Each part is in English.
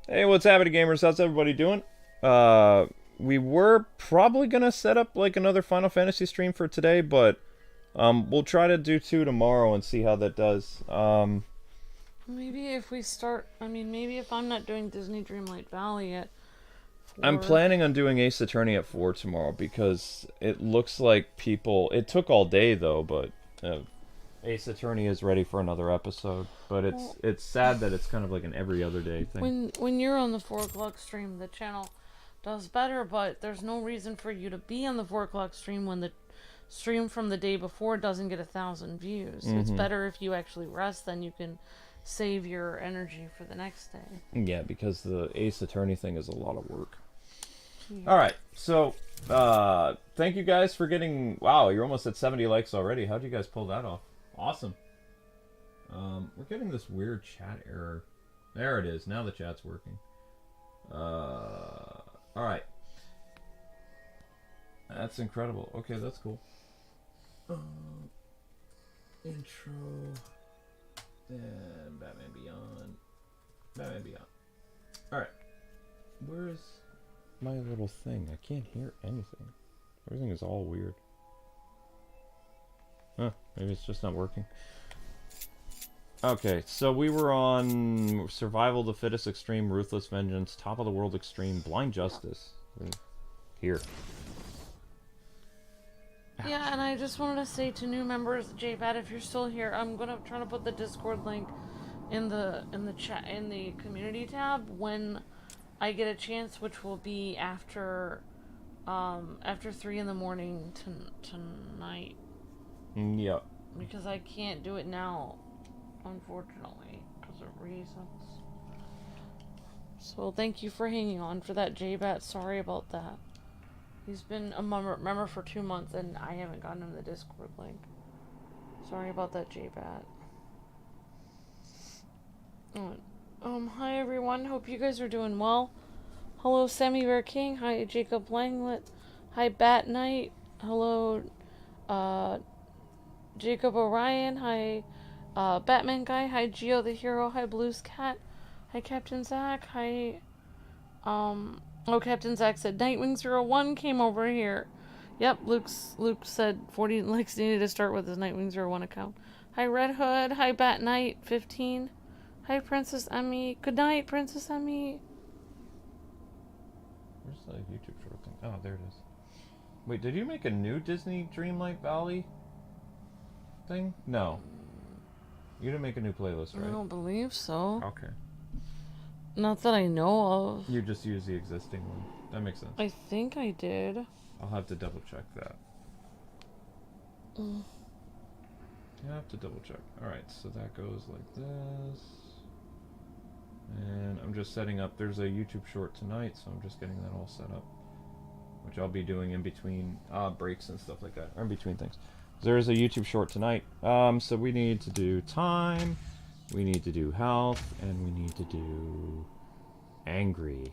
Hey, what's happening, gamers? How's everybody doing? We were probably gonna set up like another Final Fantasy stream for today, but we'll try to do two tomorrow and see how that does. Maybe if we start, maybe if I'm not doing Disney Dreamlight Valley at I'm 4. planning on doing Ace Attorney at 4 tomorrow because it looks like people. It took all day though, but Ace Attorney is ready for another episode. But Well, it's sad that it's kind of like an every other day thing. when you're on the 4 o'clock stream, the channel does better, but there's no reason for you to be on the 4 o'clock stream when the stream from the day before doesn't get 1,000 views. It's better if you actually rest, then you can save your energy for the next day. Yeah, because the Ace Attorney thing is a lot of work. Yeah. All right, so thank you guys for getting. Wow, you're almost at 70 likes already. How'd you guys pull that off? Awesome. We're getting this weird chat error. There it is. Now the chat's working. All right. That's incredible. Okay, that's cool. Intro. Then Batman Beyond. Batman Beyond. All right. Where's my little thing? I can't hear anything. Everything is all weird. Huh, maybe it's just not working. Okay, so we were on Survival of the Fittest Extreme, Ruthless Vengeance, Top of the World Extreme, Blind Justice. Here. Yeah, and I just wanted to say to new members, JBat, if you're still here, I'm gonna try to put the Discord link in the chat in the community tab when I get a chance, which will be after 3 in the morning tonight, Yeah. because I can't do it now, unfortunately, because of reasons. So thank you for hanging on for that, JBat. Sorry about that. He's been a member for 2 months, and I haven't gotten him the Discord link. Sorry about that, JBat. Hi everyone. Hope you guys are doing well. Hello, Sammy Bear King. Hi, Jacob Langlet. Hi, Bat Knight. Hello, Jacob Orion. Hi, Batman Guy. Hi, Geo the Hero. Hi, Blues Cat. Hi, Captain Zach. Hi, Captain Zach said Nightwing01 came over here. Yep, Luke said 40 likes needed to start with his Nightwing01 account. Hi, Red Hood. Hi, Bat Knight 15. Hi, Princess Emmy. Good night, Princess Emmy. Where's the YouTube short thing? Oh, there it is. Wait, did you make a new Disney Dreamlight Valley thing? No. You didn't make a new playlist, right? I don't believe so. Okay. Not that I know of. You just use the existing one. That makes sense. I think I did. I'll have to double check that. You have to double check. Alright, so that goes like this. And I'm just setting up. There's a YouTube short tonight, so I'm just getting that all set up. Which I'll be doing in between breaks and stuff like that. Or in between things. There is a YouTube short tonight. So we need to do time. We need to do health. And we need to do angry.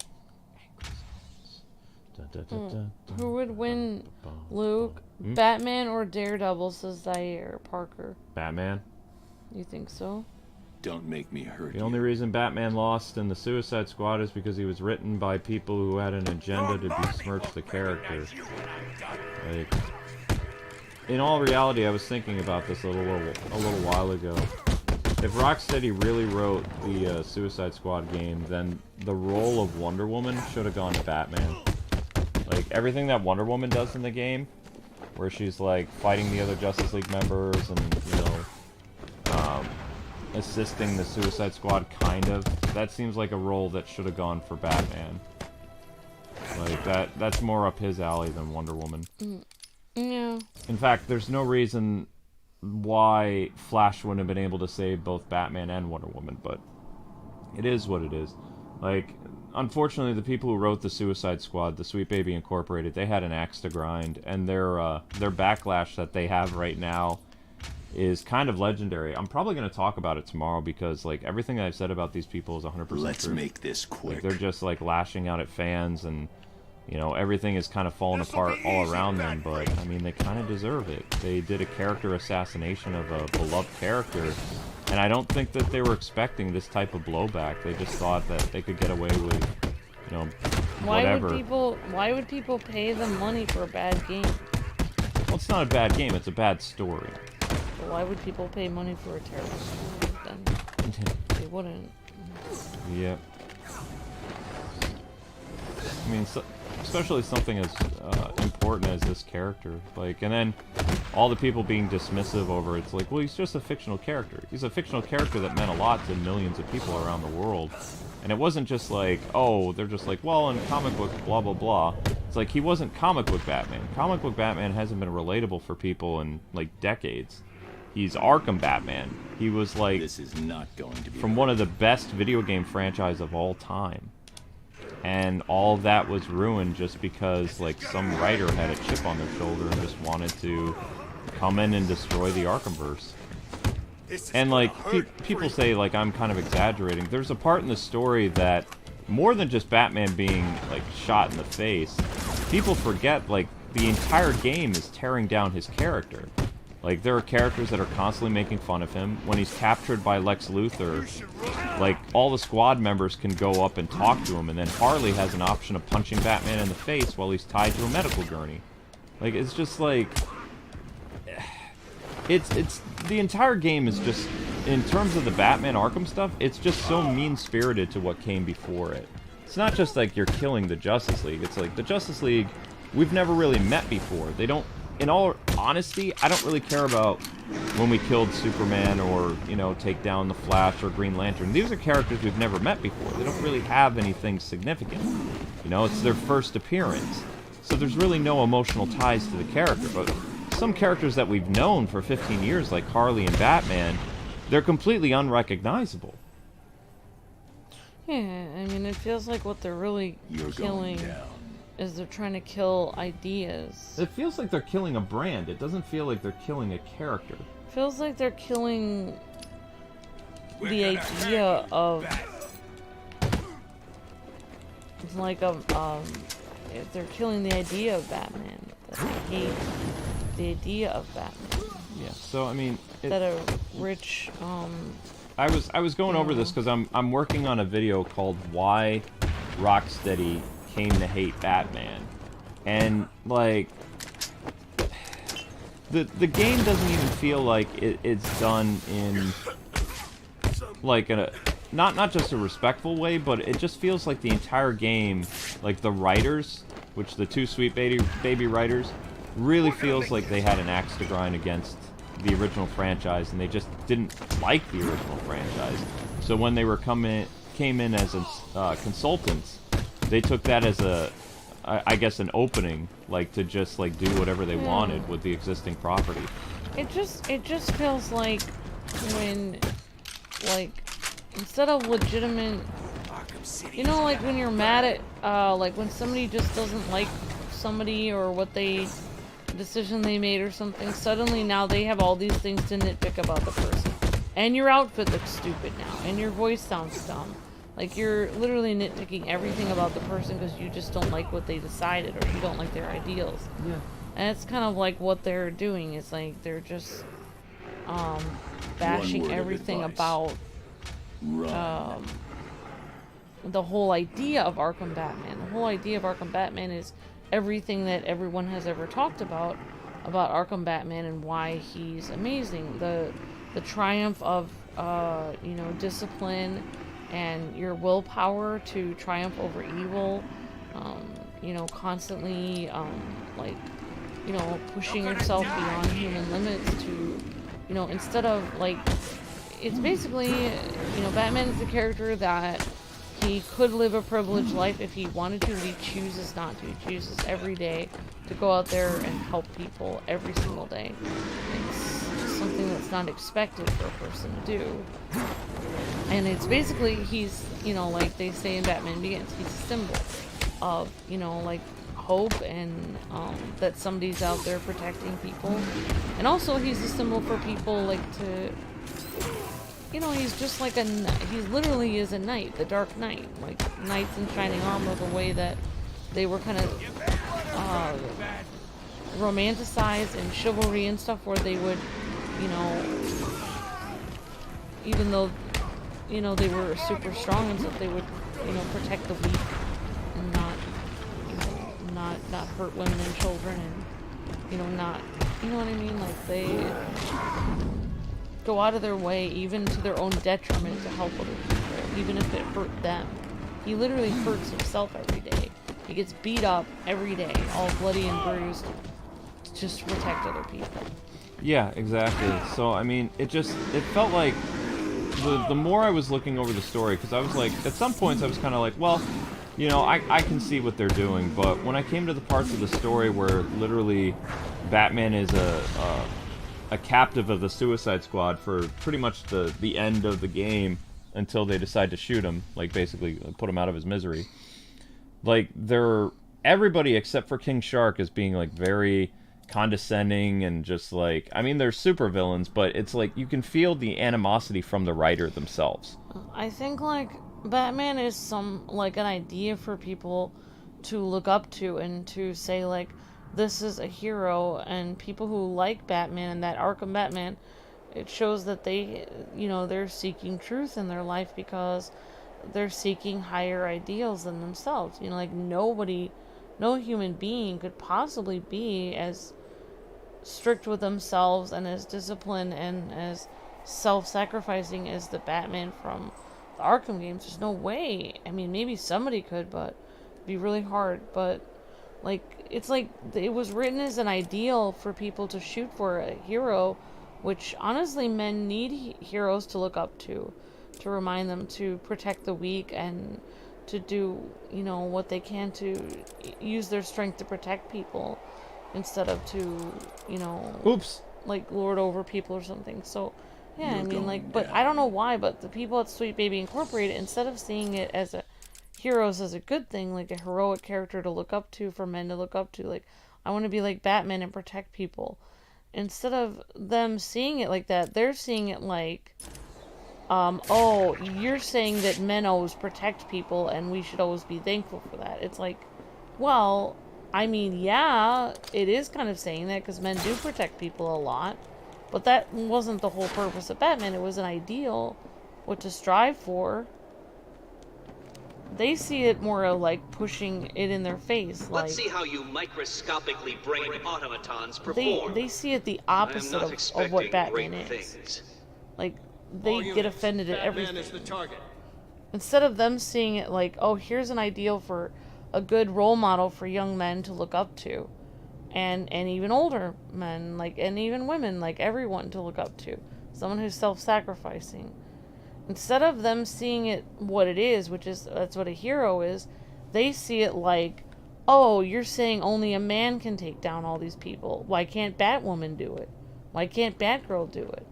Who would win, Luke? Batman or Daredevil, says Zaire Parker. Batman. You think so? Don't make me hurt The only reason Batman lost in the Suicide Squad is because he was written by people who had an agenda to besmirch the character. Like, in all reality, I was thinking about this a little while ago. If Rocksteady really wrote the Suicide Squad game, then the role of Wonder Woman should have gone to Batman. Like, everything that Wonder Woman does in the game, where she's, like, fighting the other Justice League members and, you know, assisting the Suicide Squad, kind of, that seems like a role that should have gone for Batman. Like, that's more up his alley than Wonder Woman. Yeah. In fact, there's no reason why Flash wouldn't have been able to save both Batman and Wonder Woman, but it is what it is. Like, unfortunately, the people who wrote the Suicide Squad, the Sweet Baby Incorporated, they had an axe to grind, and their backlash that they have right now is kind of legendary. I'm probably going to talk about it tomorrow because, like, everything I've said about these people is 100% Let's true. make this quick. Like, they're just, like, lashing out at fans, and, you know, everything is kind of falling apart all around them, but, I mean, they kind of deserve it. They did a character assassination of a beloved character, And I don't think that they were expecting this type of blowback. They just thought that they could get away with, you know, whatever. Why would people pay them money for a bad game? Well, it's not a bad game, it's a bad story. But why would people pay money for a terrible story? Then they wouldn't. Yep. I mean, especially something as important as this character. Like, and then all the people being dismissive over it's like, well, he's just a fictional character. He's a fictional character that meant a lot to millions of people around the world. And it wasn't just like, oh, they're just like, well, in comic book, blah, blah, blah. It's like, he wasn't comic book Batman. Comic book Batman hasn't been relatable for people in, like, decades. He's Arkham Batman. He was, like, This is not going to be from one of the best video game franchise of all time. And all of that was ruined just because, like, some writer had a chip on their shoulder and just wanted to come in and destroy the Arkhamverse. And, like, people say, like, I'm kind of exaggerating. There's a part in the story that, more than just Batman being, like, shot in the face, people forget, like, the entire game is tearing down his character. Like, there are characters that are constantly making fun of him. When he's captured by Lex Luthor, like, all the squad members can go up and talk to him, and then Harley has an option of punching Batman in the face while he's tied to a medical gurney. Like, it's just like... It's the entire game is just, in terms of the Batman Arkham stuff, it's just so mean-spirited to what came before it. It's not just like you're killing the Justice League. It's like, the Justice League, we've never really met before. They don't... In all honesty, I don't really care about when we killed Superman or, you know, take down the Flash or Green Lantern. These are characters we've never met before. They don't really have anything significant. You know, it's their first appearance. So there's really no emotional ties to the character. But some characters that we've known for 15 years, like Harley and Batman, they're completely unrecognizable. Yeah, I mean, it feels like what they're really killing is they're trying to kill ideas. It feels like they're killing a brand. It doesn't feel like they're killing a character. Feels like they're killing the idea of, like, they're killing the idea of Batman. That they hate the idea of Batman. Yeah. So I mean, that a rich. I was going over this because I'm working on a video called "Why Rocksteady Came to Hate Batman," and like the game doesn't even feel like it's done in like a not just a respectful way, but it just feels like the entire game, like the writers, which the two Sweet Baby writers, really feels like they had an axe to grind against the original franchise, and they just didn't like the original franchise. So when they came in as consultants, they took that as I guess an opening, like to just like do whatever they wanted with the existing property. It just feels like when, like, instead of legitimate, you know, like when you're mad at like when somebody just doesn't like somebody or what decision they made or something, suddenly now they have all these things to nitpick about the person, and your outfit looks stupid now, and your voice sounds dumb. Like, you're literally nitpicking everything about the person because you just don't like what they decided, or you don't like their ideals. Yeah. And it's kind of like what they're doing. It's like they're just bashing everything about the whole idea of Arkham Batman. The whole idea of Arkham Batman is everything that everyone has ever talked about Arkham Batman and why he's amazing. The triumph of you know, discipline and your willpower to triumph over evil, you know, constantly, like, you know, pushing yourself beyond human limits to, you know, instead of, like, it's basically, you know, Batman is the character that he could live a privileged life if he wanted to, but he chooses not to. He chooses every day to go out there and help people every single day. It's something that's not expected for a person to do. And it's basically, he's, you know, like they say in Batman Begins, he's a symbol of, you know, like, hope and that somebody's out there protecting people. And also he's a symbol for people, like, to, you know, he's just like he literally is a knight, the Dark Knight. Like, knights in shining armor, the way that they were kind of romanticized in chivalry and stuff, where they would, you know, even though, you know, they were super strong and stuff, they would, you know, protect the weak and not, you know, not hurt women and children and, you know, not, you know what I mean? Like, they go out of their way, even to their own detriment, to help other people, even if it hurt them. He literally hurts himself every day. He gets beat up every day, all bloody and bruised, just to protect other people. Yeah, exactly. So, I mean, it felt like the more I was looking over the story, because I was like, at some points I was kind of like, well, you know, I can see what they're doing, but when I came to the parts of the story where literally Batman is a captive of the Suicide Squad for pretty much the end of the game until they decide to shoot him, like basically put him out of his misery. Like, everybody except for King Shark is being like very condescending and just like, I mean, they're super villains, but it's like you can feel the animosity from the writer themselves. I think like Batman is like an idea for people to look up to and to say like, this is a hero, and people who like Batman and that Arkham Batman, it shows that they, you know, they're seeking truth in their life because they're seeking higher ideals than themselves. You know, like no human being could possibly be as strict with themselves and as disciplined and as self-sacrificing as the Batman from the Arkham games. There's no way. I mean, maybe somebody could, but it'd be really hard. But like, it's like it was written as an ideal for people to shoot for, a hero, which honestly men need heroes to look up to remind them to protect the weak and to do, you know, what they can to use their strength to protect people instead of to, you know, Oops. like lord over people or something. So yeah, I mean, like, but I don't know why, but the people at Sweet Baby Incorporated, instead of seeing it as heroes as a good thing, like a heroic character to look up to, for men to look up to, like, I want to be like Batman and protect people. Instead of them seeing it like that, they're seeing it like, oh, you're saying that men always protect people and we should always be thankful for that. It's like, well, I mean, yeah, it is kind of saying that because men do protect people a lot, but that wasn't the whole purpose of Batman. It was an ideal, what to strive for. They see it more like pushing it in their face. Like, let's see how you microscopically brain automatons perform. They see it the opposite of what Batman is. Like, they get offended at everything. Batman is the target. Instead of them seeing it like, oh, here's an ideal for a good role model for young men to look up to, and even older men, like, and even women, like everyone to look up to, someone who's self-sacrificing. Instead of them seeing it what it is, which is, that's what a hero is, they see it like, oh, you're saying only a man can take down all these people. Why can't Batwoman do it? Why can't Batgirl do it?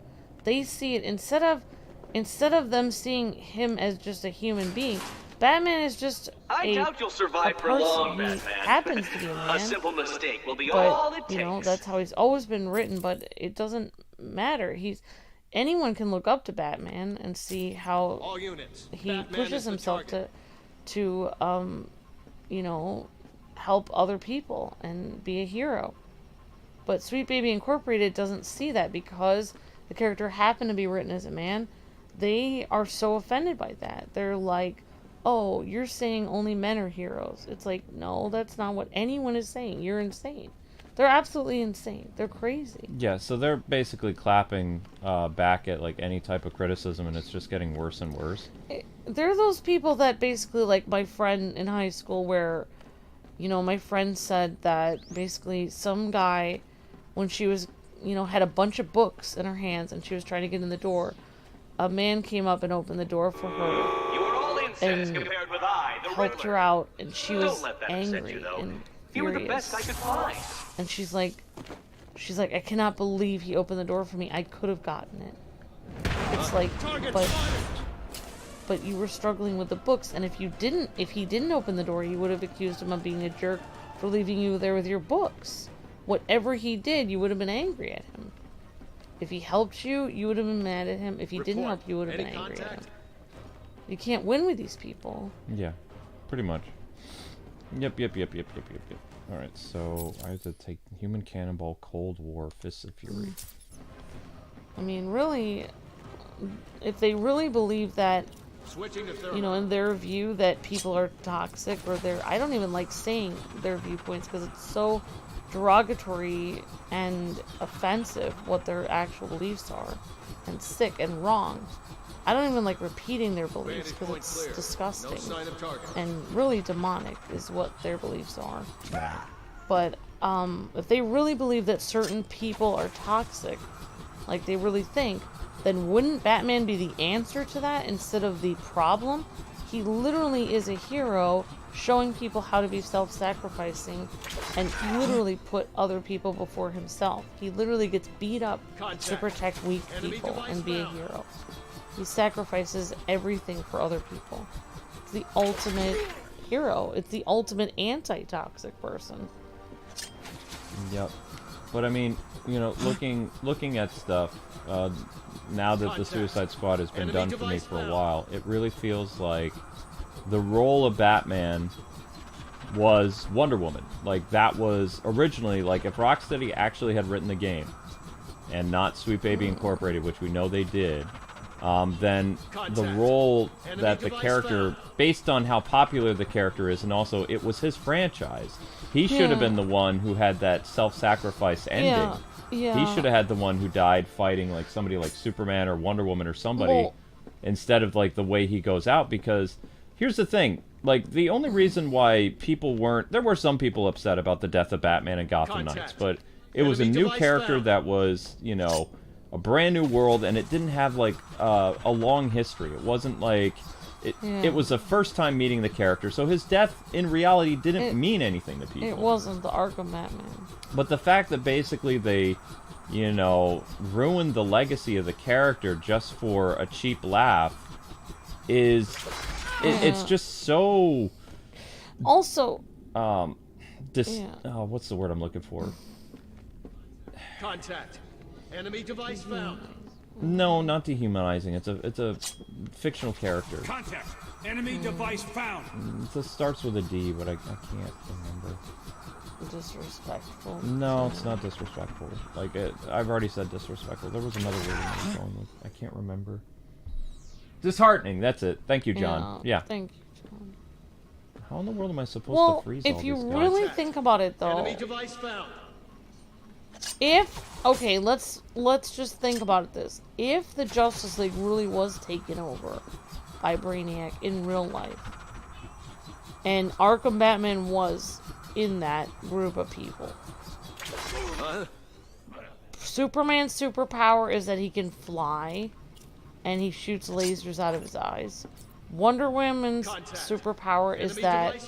They see it, instead of them seeing him as just a human being, Batman is just I doubt you'll survive for long, Batman. Happens to be a man. A simple mistake will be all it takes. You know, that's how he's always been written, but it doesn't matter. Anyone can look up to Batman and see how he pushes himself to you know, help other people and be a hero. But Sweet Baby Incorporated doesn't see that because the character happened to be written as a man. They are so offended by that. They're like, oh, you're saying only men are heroes. It's like, no, that's not what anyone is saying. You're insane. They're absolutely insane. They're crazy. Yeah, so they're basically clapping back at like any type of criticism, and it's just getting worse and worse. They're those people that basically, like my friend in high school, where, you know, my friend said that basically some guy, when she was, you know, had a bunch of books in her hands and she was trying to get in the door, a man came up and opened the door for her. You were all incest compared with the helped her out, and she was angry and furious. You were the best I could find. And she's like, I cannot believe he opened the door for me. I could have gotten it. It's like, but you were struggling with the books, and if he didn't open the door, you would have accused him of being a jerk for leaving you there with your books. Whatever he did, you would have been angry at him. If he helped you, you would have been mad at him. If he didn't help you, would have been angry at him. You can't win with these people. Yeah, pretty much. Yep. Alright, so I have to take Human Cannonball, Cold War, Fists of Fury. I mean, really, if they really believe that, you know, in their view that people are toxic, or I don't even like saying their viewpoints because it's so derogatory and offensive what their actual beliefs are, and sick and wrong. I don't even like repeating their beliefs because it's disgusting and really demonic is what their beliefs are. But if they really believe that certain people are toxic, like they really think, then wouldn't Batman be the answer to that instead of the problem? He literally is a hero showing people how to be self-sacrificing and literally put other people before himself. He literally gets beat up to protect weak people and be a hero. He sacrifices everything for other people. It's the ultimate hero. It's the ultimate anti-toxic person. Yep. But I mean, you know, looking at stuff, now that the Suicide Squad has been done for me for a while, it really feels like the role of Batman was Wonder Woman. Like, that was originally, like, if Rocksteady actually had written the game, and not Sweet Baby Incorporated, which we know they did, then the role that the character, based on how popular the character is, and also it was his franchise, he should have been the one who had that self-sacrifice ending. Yeah. He should have had the one who died fighting like somebody like Superman or Wonder Woman or somebody, instead of like the way he goes out. Because here's the thing, like the only reason why people weren't, there were some people upset about the death of Batman and Gotham Knights, but it was a new character that was, you know, a brand new world, and it didn't have like a long history. It wasn't like it was the first time meeting the character, so his death in reality didn't mean anything to people. It wasn't the Arkham Batman. But the fact that basically they, you know, ruined the legacy of the character just for a cheap laugh is it's just so also what's the word I'm looking for? Contact. Enemy device found. No, not dehumanizing. It's a fictional character. Contact. Enemy device found. It starts with a D, but I can't remember. Disrespectful. No, it's not disrespectful. Like I've already said disrespectful. There was another word I was going with. I can't remember. Disheartening. That's it. Thank you, John. Yeah. Thank you, John. How in the world am I supposed to freeze all if these you guys? really think about it, though. Enemy device found. Okay, let's just think about this. If the Justice League really was taken over by Brainiac in real life, and Arkham Batman was in that group of people, Superman's superpower is that he can fly, and he shoots lasers out of his eyes. Wonder Woman's superpower is that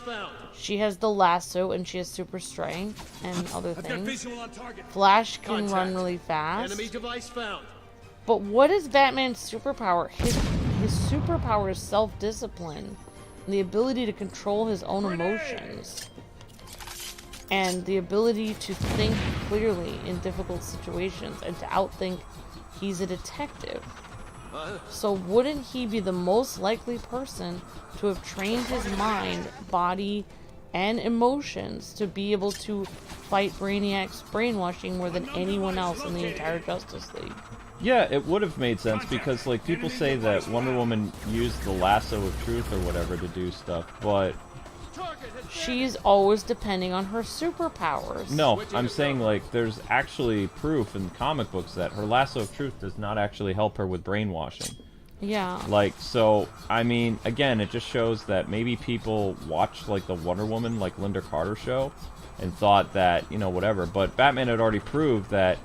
she has the lasso and she has super strength and other things. Flash can run really fast. But what is Batman's superpower? His superpower is self-discipline and the ability to control his own emotions. And the ability to think clearly in difficult situations and to outthink. He's a detective. So wouldn't he be the most likely person to have trained his mind, body, and emotions to be able to fight Brainiac's brainwashing more than anyone else in the entire Justice League? Yeah, it would have made sense because, like, people say that Wonder Woman used the lasso of truth or whatever to do stuff, but she's always depending on her superpowers. No, I'm saying, like, there's actually proof in comic books that her lasso of truth does not actually help her with brainwashing. Yeah. Like, so, I mean, again, it just shows that maybe people watched, like, the Wonder Woman, like, Linda Carter show and thought that, you know, whatever. But Batman had already proved that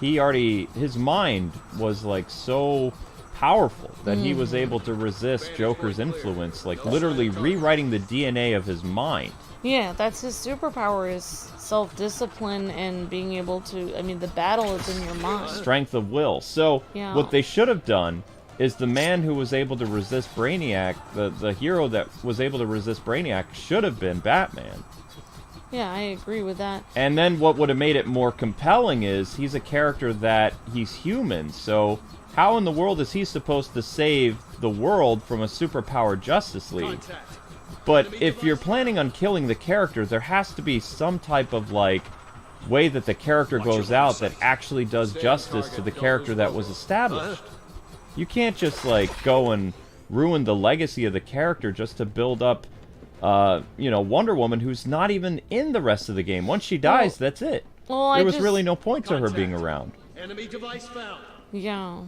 his mind was, like, so powerful that he was able to resist Joker's influence, like literally rewriting the DNA of his mind. Yeah, that's his superpower, is self-discipline and being able to, I mean, the battle is in your mind. Strength of will. So what they should have done is the man who was able to resist Brainiac, the hero that was able to resist Brainiac, should have been Batman. Yeah, I agree with that. And then what would have made it more compelling is he's a character that he's human, so how in the world is he supposed to save the world from a superpowered Justice League? But if you're planning on killing the character, there has to be some type of, like, way that the character goes out that actually does justice to the character that was established. You can't just, like, go and ruin the legacy of the character just to build up, you know, Wonder Woman, who's not even in the rest of the game. Once she dies, that's it. Well, there was really no point to her being around. Enemy device found. Yeah.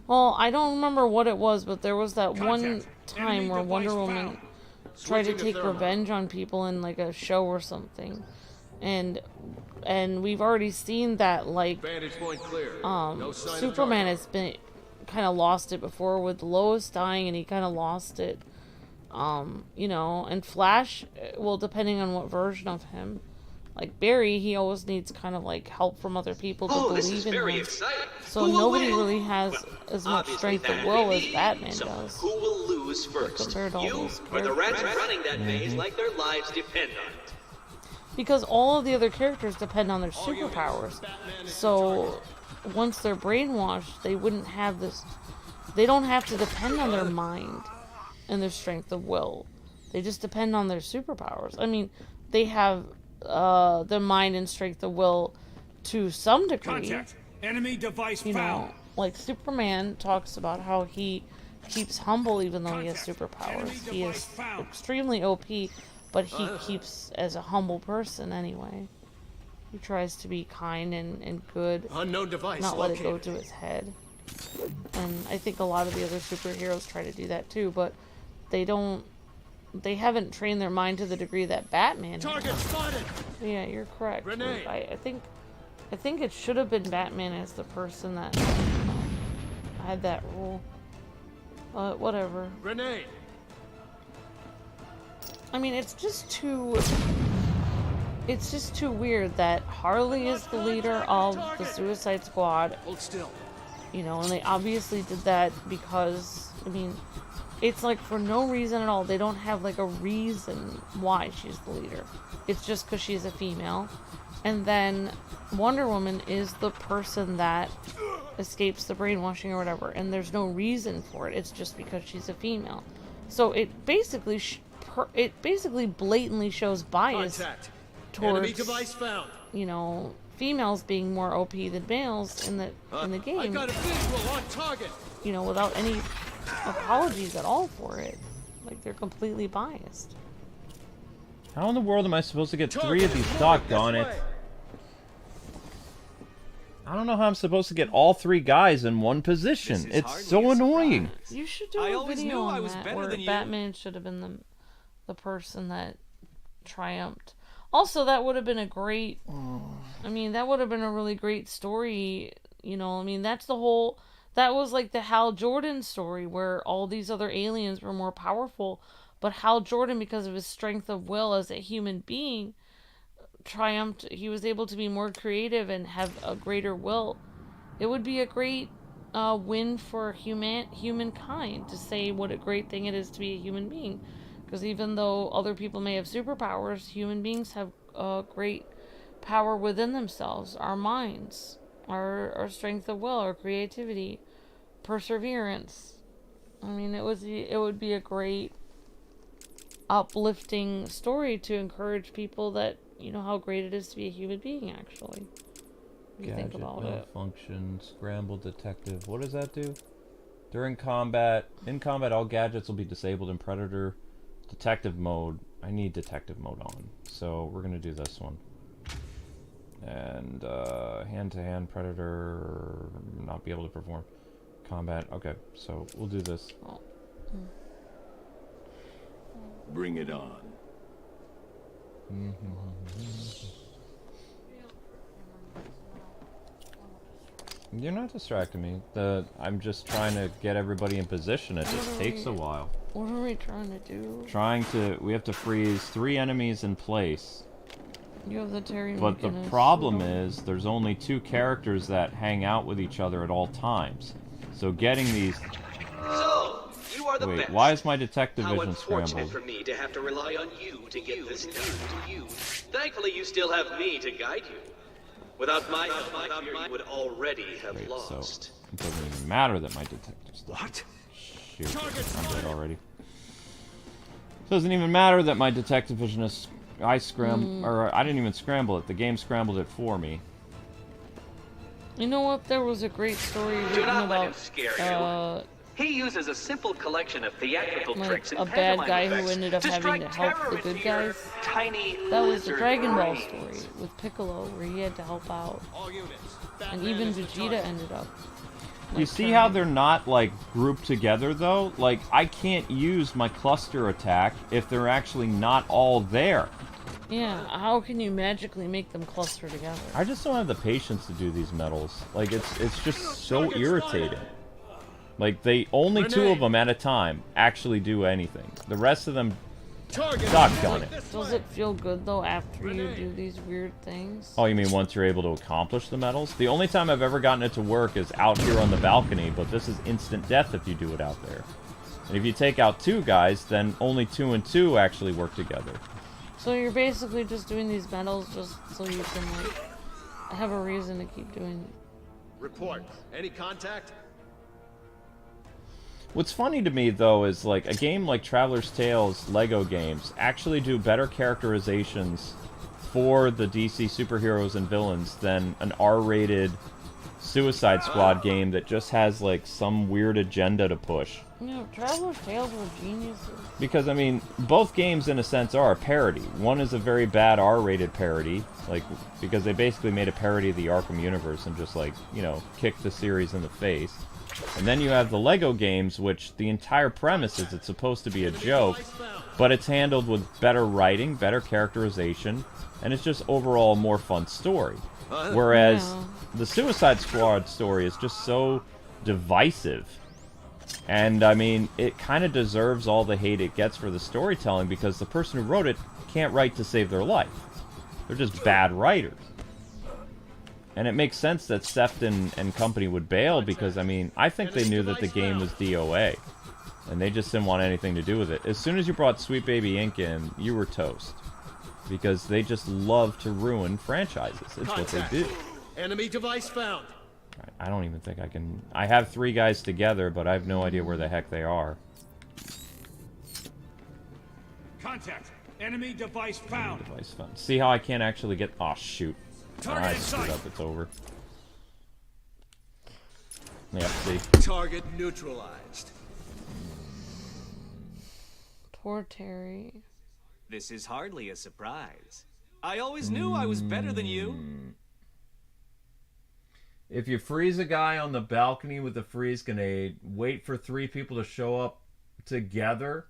Well, I don't remember what it was, but there was that one time where Wonder Woman tried to take revenge on people in like a show or something, and we've already seen that, like, Vantage point clear. No sign of Superman has been kind of lost it before with Lois dying, and he kind of lost it. You know, and Flash, well, depending on what version of him. Like Barry, he always needs kind of like help from other people to this believe is in very him. exciting. So Who will nobody win? really has as much Obviously, strength of that will would as be Batman so does. who will lose first? Compared to all You those or the rats characters. running that maze like their lives depend on it? Because all of the other characters depend on their superpowers. So once they're brainwashed, they wouldn't have this. They don't have to depend on their mind and their strength of will. They just depend on their superpowers. I mean, they have their mind and strength of will to some degree. Contact. Enemy device You found. know, like Superman talks about how he keeps humble even though he has superpowers. He is extremely OP, but he keeps as a humble person anyway. He tries to be kind and good, Unknown device not let it go located. to his head. And I think a lot of the other superheroes try to do that too, but they don't. They haven't trained their mind to the degree that Batman Target has. spotted. Yeah, you're correct. Grenade. I think it should have been Batman as the person that had that rule. But whatever. Grenade. I mean, it's just too weird that Harley is the leader of the Suicide Squad. Hold still. You know, and they obviously did that because, I mean, it's like for no reason at all. They don't have like a reason why she's the leader. It's just because she's a female. And then Wonder Woman is the person that escapes the brainwashing or whatever. And there's no reason for it. It's just because she's a female. So it basically blatantly shows bias Contact. towards, Enemy device found. you know, females being more OP than males in the I game. got a visual on target. You know, without any apologies at all for it. Like, they're completely biased. How in the world am I supposed to get 3 of these? Doggone it. I don't know how I'm supposed to get all 3 guys in one position. It's so annoying. You should do I a always video knew on I was that better where than you. Batman should have been the person that triumphed. Also, that would have been a great... I mean, that would have been a really great story. You know, I mean, that's the whole... That was like the Hal Jordan story where all these other aliens were more powerful, but Hal Jordan, because of his strength of will as a human being, triumphed. He was able to be more creative and have a greater will. It would be a great win for humankind to say what a great thing it is to be a human being. Because even though other people may have superpowers, human beings have great power within themselves. Our minds, our strength of will, our creativity, perseverance. I mean, it would be a great uplifting story to encourage people that, you know, how great it is to be a human being, actually. If you think about it. Malfunction, scramble detective. What does that do? In combat, all gadgets will be disabled in Predator detective mode. I need detective mode on, so we're gonna do this one. And hand-to-hand Predator not be able to perform combat. Okay, so we'll do this. Oh. Bring it on. You're not distracting me. I'm just trying to get everybody in position. It just takes a while. What are we trying to do? We have to freeze 3 enemies in place. You have the Terry But the McGinnis problem suit on. is there's only 2 characters that hang out with each other at all times. So getting these... So, you are the Wait, best. why is my detective How vision unfortunate scrambled? for me to have to rely on you to get this done to you. Thankfully, you still have me to guide you. Without my help, you would already have Wait, so lost. it doesn't even matter that my detective's... What? Shoot, I'm dead already. Doesn't even matter that my detective vision is... I didn't even scramble it. The game scrambled it for me. You know what? There was a great story Do written not let him about scare you. He uses a simple collection of theatrical like tricks and a bad pantomime guy who effects ended up to having to strike help the terror good into your guys. tiny That was the lizard Dragon Ball brains. story with Piccolo, where he had to help out, All units. and Batman even is the Vegeta target. ended up. You like, see how turning. they're not, like, grouped together, though? Like, I can't use my cluster attack if they're actually not all there. Yeah, how can you magically make them cluster together? I just don't have the patience to do these medals. Like, it's just so irritating. Like, only two of them at a time actually do anything. The rest of them, doggone it. Does it feel good though after you do these weird things? Oh, you mean once you're able to accomplish the medals? The only time I've ever gotten it to work is out here on the balcony, but this is instant death if you do it out there. And if you take out two guys, then only 2 and 2 actually work together. So you're basically just doing these medals just so you can like have a reason to keep doing. Report. Any contact? What's funny to me, though, is like a game like Traveler's Tales Lego games actually do better characterizations for the DC superheroes and villains than an R-rated Suicide Squad game that just has like some weird agenda to push. You know, Traveler's Tales were geniuses. Because, I mean, both games, in a sense, are a parody. One is a very bad R-rated parody, like, because they basically made a parody of the Arkham universe and just, like, you know, kicked the series in the face. And then you have the Lego games, which the entire premise is it's supposed to be a joke, but it's handled with better writing, better characterization, and it's just overall a more fun story. Whereas Yeah. the Suicide Squad story is just so divisive. And, I mean, it kind of deserves all the hate it gets for the storytelling because the person who wrote it can't write to save their life. They're just bad writers. And it makes sense that Sefton and company would bail because, I mean, I think they knew that the game was DOA. And they just didn't want anything to do with it. As soon as you brought Sweet Baby Inc. in, you were toast. Because they just love to ruin franchises. It's what they do. Enemy device found. I don't even think I can... I have 3 guys together, but I have no idea where the heck they are. Contact. Enemy device found. Device found. See how I can't actually get... Oh, shoot. Target I in screwed sight. up. It's over. Yep, see. Target neutralized. Poor Terry. This is hardly a surprise. I always knew I was better than you. If you freeze a guy on the balcony with a freeze grenade, wait for 3 people to show up together,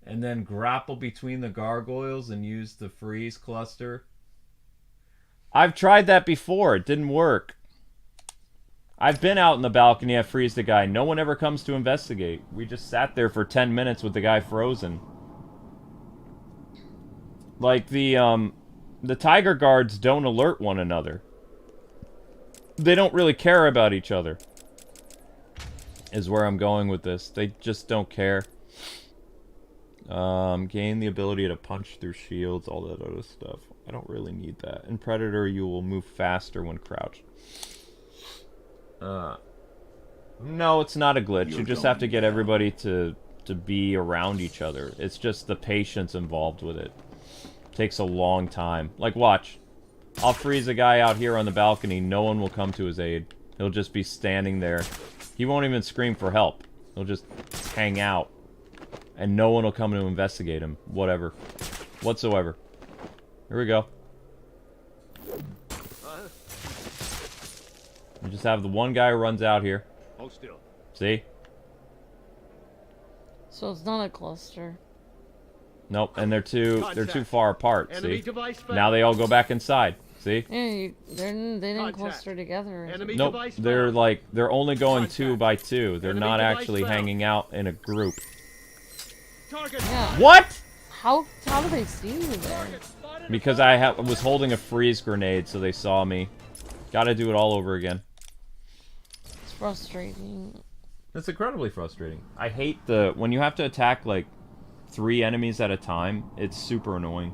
and then grapple between the gargoyles and use the freeze cluster. I've tried that before. It didn't work. I've been out in the balcony, I freezed a guy. No one ever comes to investigate. We just sat there for 10 minutes with the guy frozen. Like, the Tiger Guards don't alert one another. They don't really care about each other. Is where I'm going with this. They just don't care. Gain the ability to punch through shields, all that other stuff. I don't really need that. In Predator, you will move faster when crouched. No, it's not a glitch. You just have to get everybody to be around each other. It's just the patience involved with it. Takes a long time. Like, watch. I'll freeze a guy out here on the balcony. No one will come to his aid. He'll just be standing there. He won't even scream for help. He'll just hang out. And no one will come to investigate him. Whatever. Whatsoever. Here we go. You just have the one guy who runs out here. Hold still. See? So it's not a cluster. Nope, and they're too far apart, Enemy see? device found. Now they all go back inside. See? Yeah, they didn't Contact. cluster together. Enemy Nope, device they're found. like, they're only going Contact. 2 by 2. They're Enemy not device actually found. hanging out in a group. Target. Yeah. What? How do they see you there? Because I was holding a freeze grenade, so they saw me. Gotta do it all over again. It's frustrating. It's incredibly frustrating. I hate when you have to attack, like, 3 enemies at a time. It's super annoying.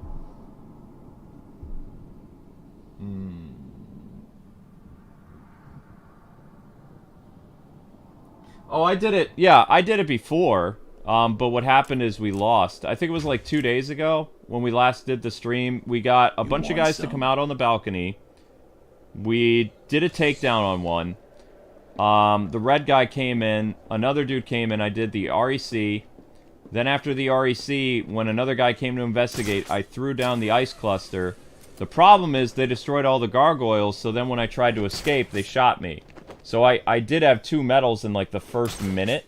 Oh, I did it. Yeah, I did it before. But what happened is we lost. I think it was like 2 days ago when we last did the stream. We got a bunch of guys to come out on the balcony. We did a takedown on one. The red guy came in. Another dude came in. I did the REC. Then after the REC, when another guy came to investigate, I threw down the ice cluster. The problem is they destroyed all the gargoyles, so then when I tried to escape, they shot me. So I did have 2 medals in, like, the first minute,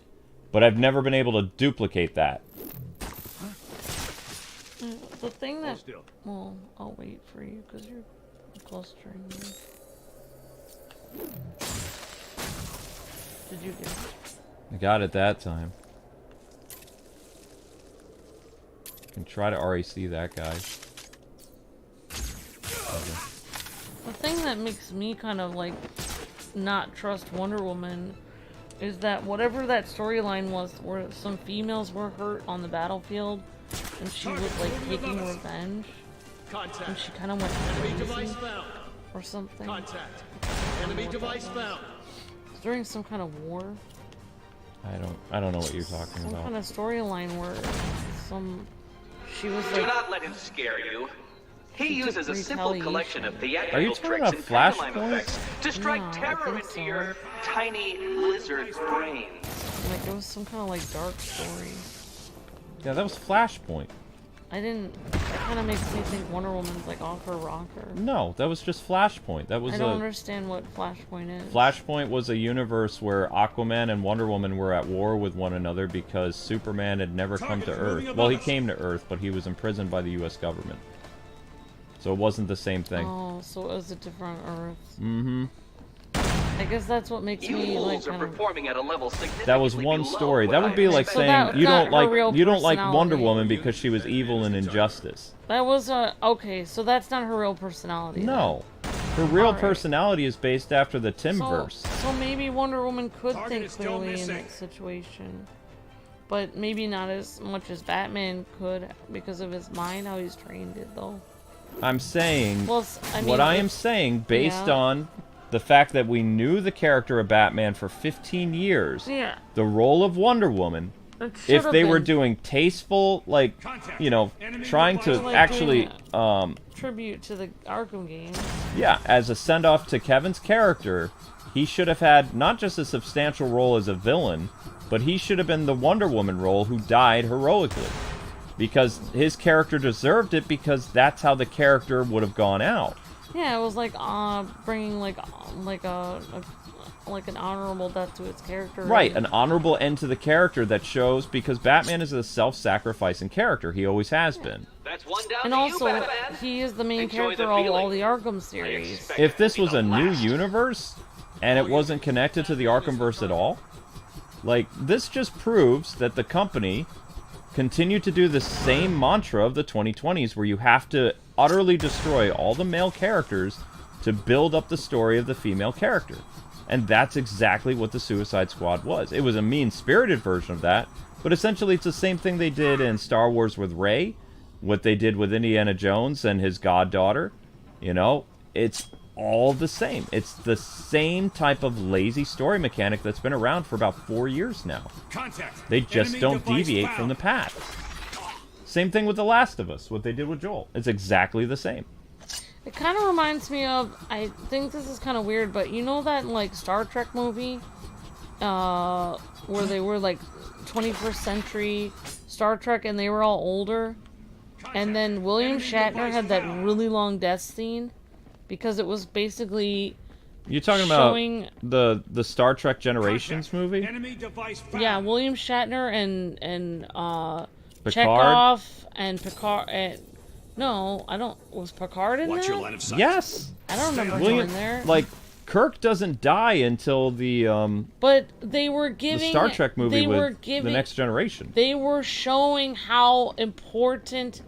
but I've never been able to duplicate that. The thing that... Well, I'll wait for you, because you're clustering me. Did you get it? I got it that time. I can try to REC that guy. The thing that makes me kind of, like, not trust Wonder Woman is that whatever that storyline was where some females were hurt on the battlefield and she was, like, taking revenge, and she kind of went crazy or something. Enemy device found. During some kind of war. I don't know what you're talking Some about. kind of storyline where she was Do like... not let him scare you. He uses a simple collection of Are you theatrical talking tricks about and pantomime Flashpoint? effects to strike No, I terror think into so. your tiny lizard brain. Like, it was some kind of, like, dark story. Yeah, that was Flashpoint. That kind of makes me think Wonder Woman's, like, off her rocker. No, that was just Flashpoint. That was I don't understand what Flashpoint is. Flashpoint was a universe where Aquaman and Wonder Woman were at war with one another because Superman had never come to Earth. Well, he came to Earth, but he was imprisoned by the U.S. government. So it wasn't the same thing. Oh, so it was a different Earth. Mm-hmm. I guess that's what makes You me, like, fools are kind of... performing at a level significantly That was one below story. what That would I be like expected. So saying that- you not don't like her real Wonder personality. Woman because she was evil and injustice. That was okay, so that's not her real personality. No. Her real Alright. personality is based after the then. Timverse. So maybe Wonder Woman could Target think is still clearly in missing. that situation. But maybe not as much as Batman could because of his mind, how he's trained it, though. I'm saying Well, I mean, what I am saying based yeah. on the fact that we knew the character of Batman for 15 years, Yeah. the role of Wonder Woman, It if should've they were been doing tasteful, like, you know, trying to Like actually, doing tribute to the Arkham games. yeah, as a send-off to Kevin's character, he should have had not just a substantial role as a villain, but he should have been the Wonder Woman role who died heroically. Because his character deserved it because that's how the character would have gone out. Yeah, it was like bringing like an honorable death to its character. Right, an honorable end to the character that shows, because Batman is a self-sacrificing character. He always has been. That's one down And to also, you, Batman. he is the main Enjoy character the of all feeling. the Arkham series. expect If it this to be was the a new last. universe, and it wasn't connected to the Arkhamverse at all, like, this just proves that the company continued to do the same mantra of the 2020s, where you have to utterly destroy all the male characters to build up the story of the female character. And that's exactly what the Suicide Squad was. It was a mean-spirited version of that, but essentially it's the same thing they did in Star Wars with Rey, what they did with Indiana Jones and his goddaughter. You know, it's all the same. It's the same type of lazy story mechanic that's been around for about 4 years now. Contact. They just Enemy don't device deviate found. from the path. Same thing with The Last of Us, what they did with Joel. It's exactly the same. It kind of reminds me of, I think this is kind of weird, but you know that, like, Star Trek movie? Where they were, like, 21st century Star Trek and they were all older? And then William Shatner had that really long death scene because it was basically You're talking showing... about the Star Trek Generations movie? Enemy device found. Yeah, William Shatner and Picard? Chekhov and Picard... no, I don't... Was Picard in Watch that? your line of sight. Yes! I don't remember William, him in there. like, Kirk doesn't die until the But they were giving... Star Trek movie they with were giving, The Next Generation. They were showing how important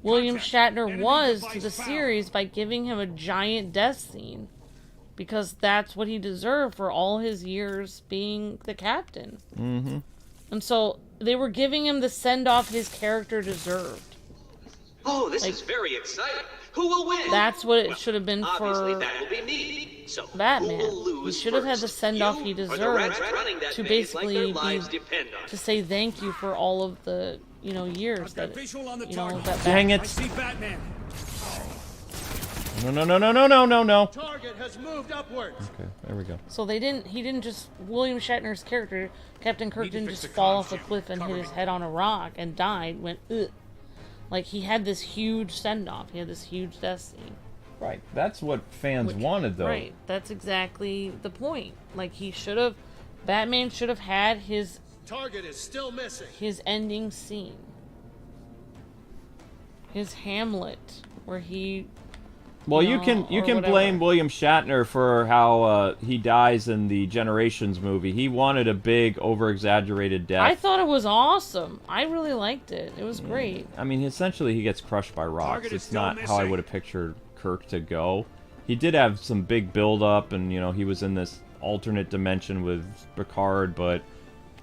William Shatner was to the series by giving him a giant death scene. Because that's what he deserved for all his years being the captain. Mm-hmm. And so they were giving him the send-off his character deserved. Oh, this Like- is very exciting. Who will win? That's what it should have been Obviously, for that will be me. So Batman. who will He lose should have had the first? send-off You he or the deserved rats running that to maze like basically their lives be... depend on to it. say thank you for all of the, years Got that, visual on the you know, target. that Dang I it! see Batman. No, no, no, no, no, no, no, no. Target has moved upwards. Okay, there we go. So he didn't just, William Shatner's character, Captain Kirk, didn't just fall off a cliff and hit his head on a rock and died, went, ugh. Like, he had this huge send-off. He had this huge death scene. Right, that's what fans wanted, though. Right, that's exactly the point. Like, Batman should have had his Target is still missing. his ending scene. His Hamlet, where he... Well, No, you can or blame whatever. William Shatner for how he dies in the Generations movie. He wanted a big, over-exaggerated death. I thought it was awesome. I really liked it. It was great. I mean, essentially, he gets crushed by rocks. Target is It's still not how I missing. would have pictured Kirk to go. He did have some big build-up, and, you know, he was in this alternate dimension with Picard, but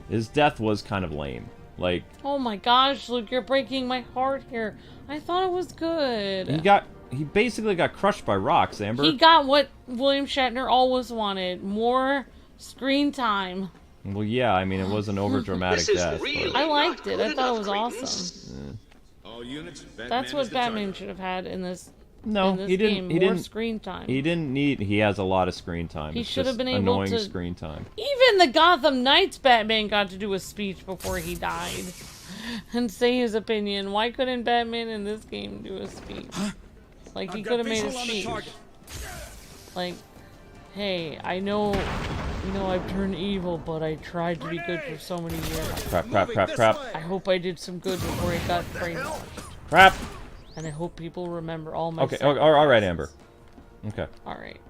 his death was kind of lame. Like, Oh my gosh, Luke, you're breaking my heart here. I thought it was good. he basically got crushed by rocks, Amber. He got what William Shatner always wanted. More screen time. Well, yeah, I mean, it was an over-dramatic This is death. really I liked not it. good I thought it enough, was Cretans. awesome. All units. That's what Batman should have had in this, No, in this he didn't. game. He More didn't. screen time. He didn't need. He has a lot of screen time. He It's should have just been able annoying to- screen time. Even the Gotham Knights Batman got to do a speech before he died and say his opinion. Why couldn't Batman in this game do a speech? Like, he could have made a speech. Like, hey, I know I've turned evil, but I tried to be good for so many years. Crap! Crap! Crap! Crap! I hope I did some good before I got brainwashed. Crap! And I hope people remember all my Okay. All right, Amber. Okay. Alright.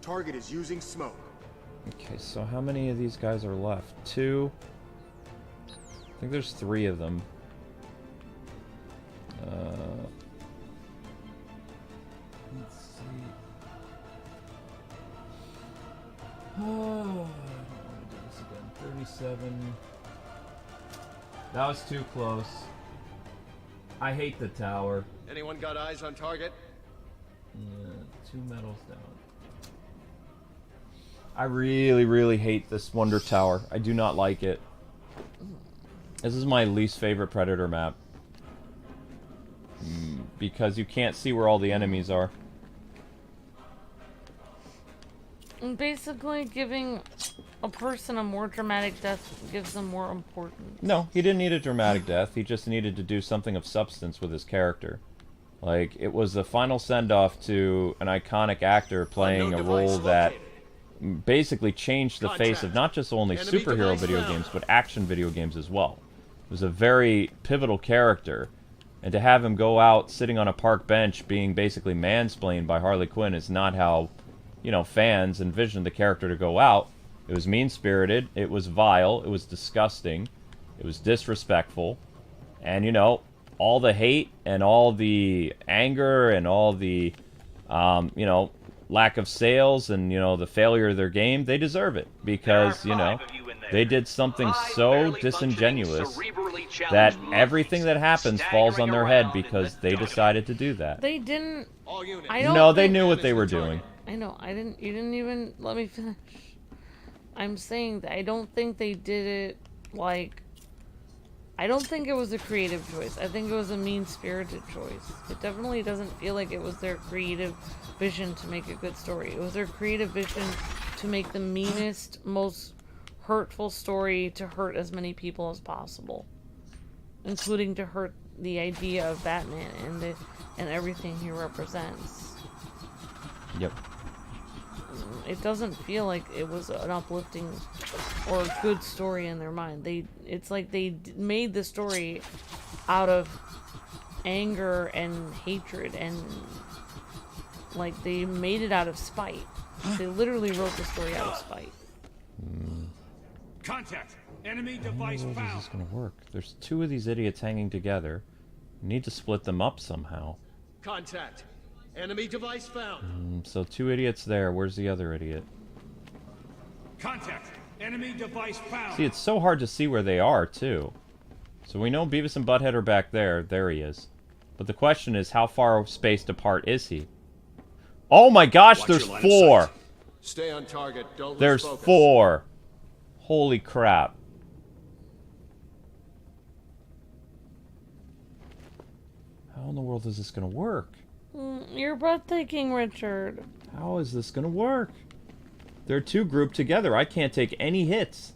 Target is using smoke. Okay. So how many of these guys are left? 2. I think there's 3 of them. Let's see. Oh, I don't want to do this again. 37. That was too close. I hate the tower. Anyone got eyes on target? 2 medals down. I really, really hate this Wonder Tower. I do not like it. This is my least favorite Predator map. Because you can't see where all the enemies are. And basically, giving a person a more dramatic death gives them more importance. No, he didn't need a dramatic death. He just needed to do something of substance with his character. Like, it was the final send-off to an iconic actor playing a role that basically changed the face of not just only Enemy superhero device video found. games, but action video games as well. It was a very pivotal character. And to have him go out sitting on a park bench being basically mansplained by Harley Quinn is not how, you know, fans envisioned the character to go out. It was mean-spirited, it was vile, it was disgusting, it was disrespectful, and, you know, all the hate and all the anger and all the, you know, lack of sales and, you know, the failure of their game, they deserve it. Because, you know, they did something so disingenuous that everything that happens falls on their head because they decided to do that. They didn't... All units. I don't No, they think- knew what they were doing. I know, you didn't even let me finish. I'm saying that I don't think they did it, like... I don't think it was a creative choice. I think it was a mean-spirited choice. It definitely doesn't feel like it was their creative vision to make a good story. It was their creative vision to make the meanest, most hurtful story to hurt as many people as possible. Including to hurt the idea of Batman and everything he represents. Yep. It doesn't feel like it was an uplifting or a good story in their mind. It's like they made the story out of anger and hatred, and like they made it out of spite. They literally wrote the story out of spite. Contact. Enemy device How is found. this gonna work? There's 2 of these idiots hanging together. We need to split them up somehow. Contact. Enemy device found. So 2 idiots there. Where's the other idiot? Contact. Enemy device found. See, it's so hard to see where they are, too. So we know Beavis and Butthead are back there. There he is. But the question is, how far spaced apart is he? Oh my gosh, Watch there's your line of 4! sight. Stay on target. Don't lose There's focus. 4! Holy crap. How How in the world is this gonna work? You're breathtaking, Richard. How is this gonna work? They're two grouped together. I can't take any hits.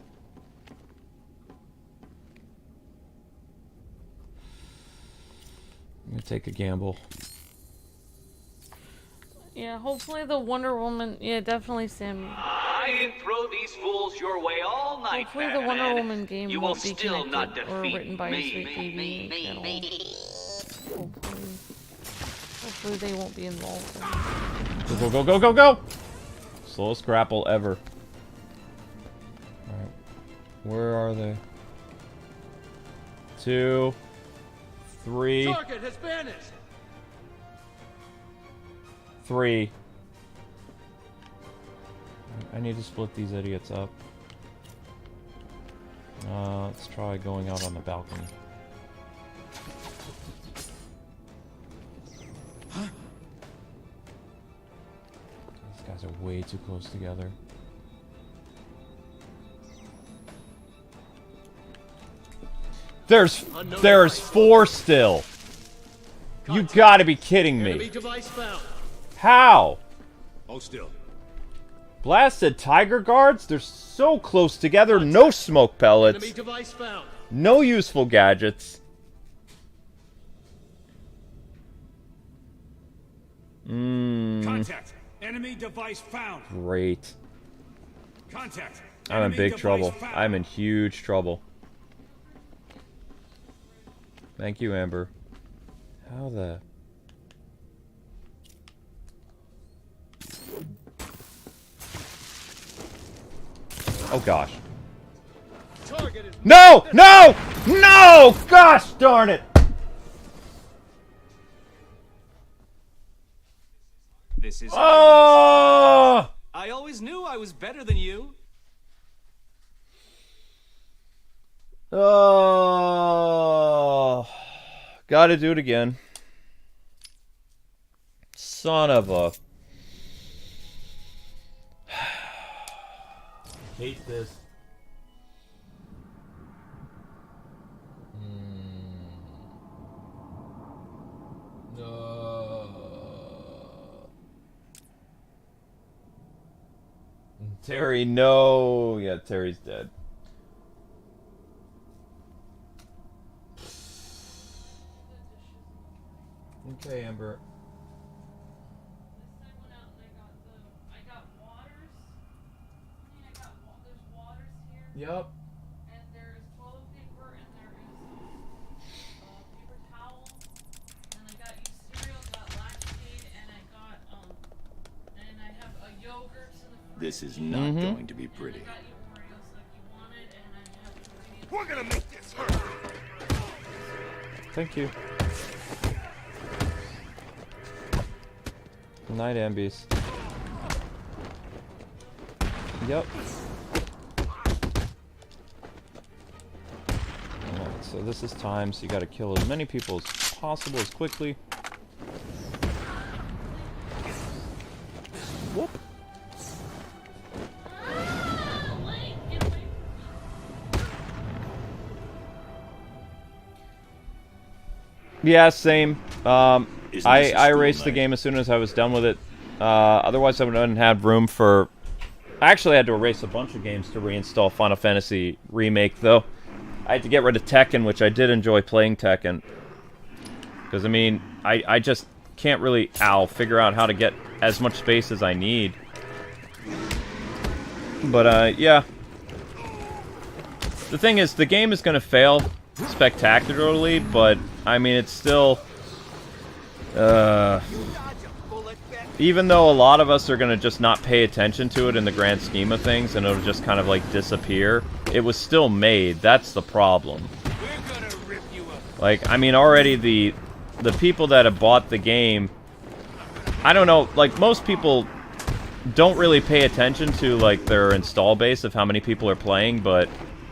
I'm gonna take a gamble. Yeah, hopefully the Wonder Woman... Yeah, definitely Sam. I can throw these fools your way all night, Hopefully the Batman. Wonder Woman game You will won't be still not connected or defeat written by a Sweet me. Baby channel. Hopefully they won't be involved. Go, go, go, go, go, go! Slowest grapple ever. Alright. Where are they? 2, 3. Target has vanished. 3. I need to split these idiots up. Let's try going out on the balcony. These guys are way too close together. There's 4 still. You gotta be kidding Enemy me. device found. How? Hold still. Blasted tiger guards? They're so close together. No smoke pellets. Enemy device found. No useful gadgets. Contact. Enemy device found. Great. Contact. I'm in Enemy big device trouble. found. I'm in huge trouble. Thank you, Amber. How the... Oh gosh. Target is No! No! No! Gosh darn it! This is Oh! I always knew I was better than you. Oh. Gotta do it again. Son of a... Hate this. Terry, no. Yeah, Terry's dead. Okay, Amber. Yep. And there's toilet paper, and there is paper towel, and I got you cereal, got Lactaid, and I got and I have a yogurt in the fridge. This is not going to be pretty. I got you Oreos like you wanted, and I have ingredients. We're gonna make this hurt. Thank you. Good night, Ambies. Yep. Alright, so this is time, so you gotta kill as many people as possible as quickly. Whoop. Yeah, same. I erased the game as soon as I was done with it. Otherwise, I wouldn't have room for... I actually had to erase a bunch of games to reinstall Final Fantasy Remake, though. I had to get rid of Tekken, which I did enjoy playing Tekken. Because, I mean, I just can't really, figure out how to get as much space as I need. But, yeah. The thing is, the game is going to fail spectacularly, but, I mean, it's still... even though a lot of us are going to just not pay attention to it in the grand scheme of things, and it'll just kind of, like, disappear, it was still made. That's the problem. Like, I mean, already the people that have bought the game, I don't know, like, most people don't really pay attention to, like, their install base of how many people are playing, but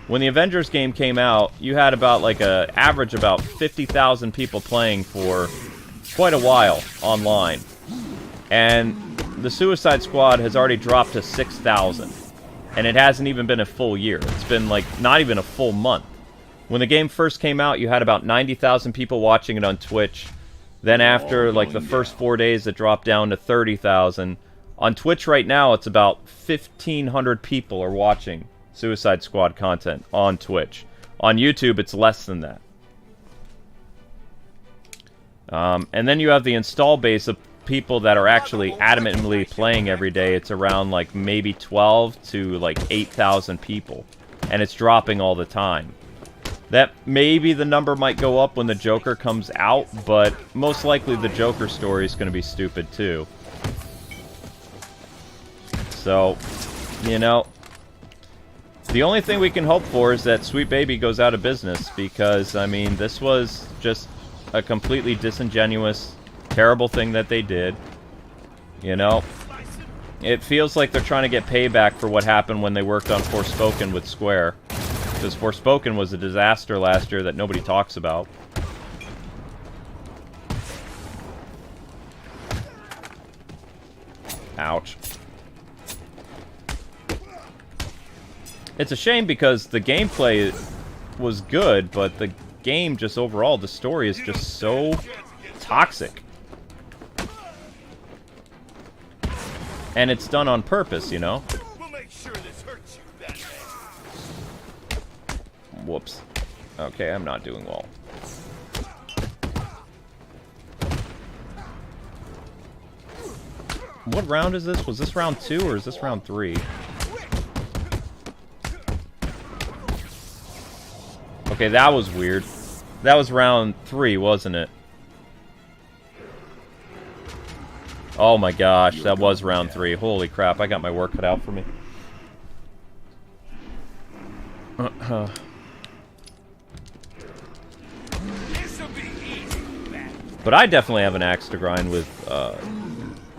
when the Avengers game came out, you had about, like, a average about 50,000 people playing for quite a while online. And the Suicide Squad has already dropped to 6,000. And it hasn't even been a full year. It's been, like, not even a full month. When the game first came out, you had about 90,000 people watching it on Twitch. Then after like the first 4 days, it dropped down to 30,000. On Twitch right now, it's about 1,500 people are watching Suicide Squad content on Twitch. On YouTube, it's less than that. And then you have the install base of people that are actually adamantly playing every day. It's around like maybe 12 to like 8,000 people. And it's dropping all the time. That maybe the number might go up when the Joker comes out, but most likely the Joker story is going to be stupid too. So, you know, the only thing we can hope for is that Sweet Baby goes out of business, because, I mean, this was just a completely disingenuous, terrible thing that they did. You know, it feels like they're trying to get payback for what happened when they worked on Forspoken with Square. Because Forspoken was a disaster last year that nobody talks about. Ouch. It's a shame because the gameplay was good, but the game just overall, the story is just so toxic. And it's done on purpose, you know? Whoops. Okay, I'm not doing well. What round is this? Was this round 2 or is this round 3? Okay, that was weird. That was round 3, wasn't it? Oh my gosh, that was round 3. Holy crap, I got my work cut out for me. But I definitely have an axe to grind with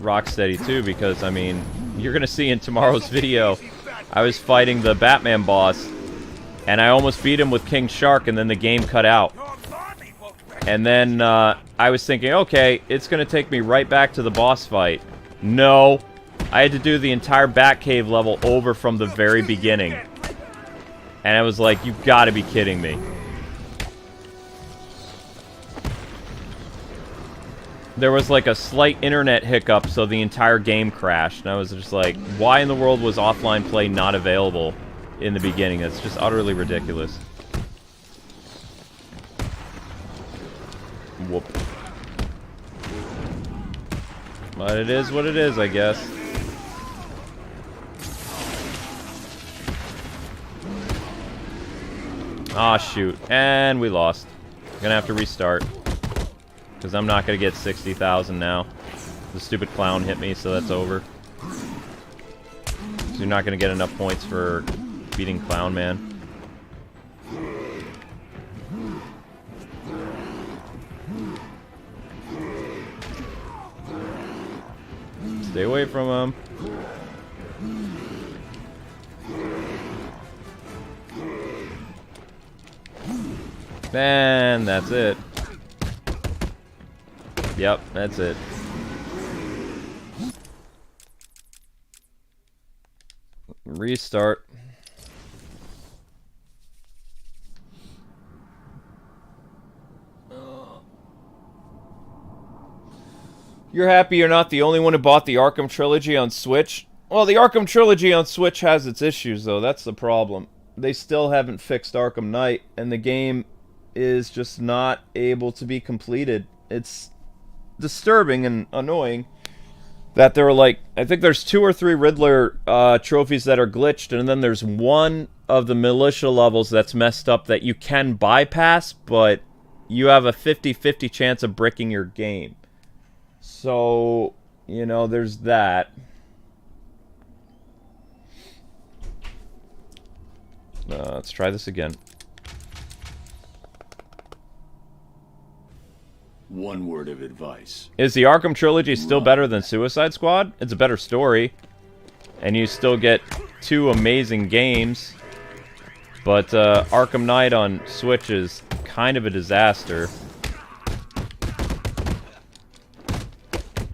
Rocksteady too, because, I mean, you're gonna see in tomorrow's video, I was fighting the Batman boss, and I almost beat him with King Shark, and then the game cut out. And then I was thinking, okay, it's gonna take me right back to the boss fight. No, I had to do the entire Batcave level over from the very beginning. And I was like, you've got to be kidding me. There was like a slight internet hiccup, so the entire game crashed. And I was just like, why in the world was offline play not available in the beginning? That's just utterly ridiculous. Whoop. But it is what it is, I guess. Aw, shoot. And we lost. Gonna have to restart. Because I'm not gonna get 60,000 now. The stupid clown hit me, so that's over. So you're not gonna get enough points for beating Clown Man. Stay away from him. And that's it. Yep, that's it. Restart. You're happy you're not the only one who bought the Arkham Trilogy on Switch? Well, the Arkham Trilogy on Switch has its issues, though. That's the problem. They still haven't fixed Arkham Knight, and the game is just not able to be completed. It's disturbing and annoying that there are, like, I think there's 2 or 3 Riddler trophies that are glitched, and then there's one of the militia levels that's messed up that you can bypass, but you have a 50-50 chance of bricking your game. So, you know, there's that. Let's try this again. One word of advice. Is the Arkham Trilogy still better than Suicide Squad? It's a better story. And you still get 2 amazing games. But Arkham Knight on Switch is kind of a disaster.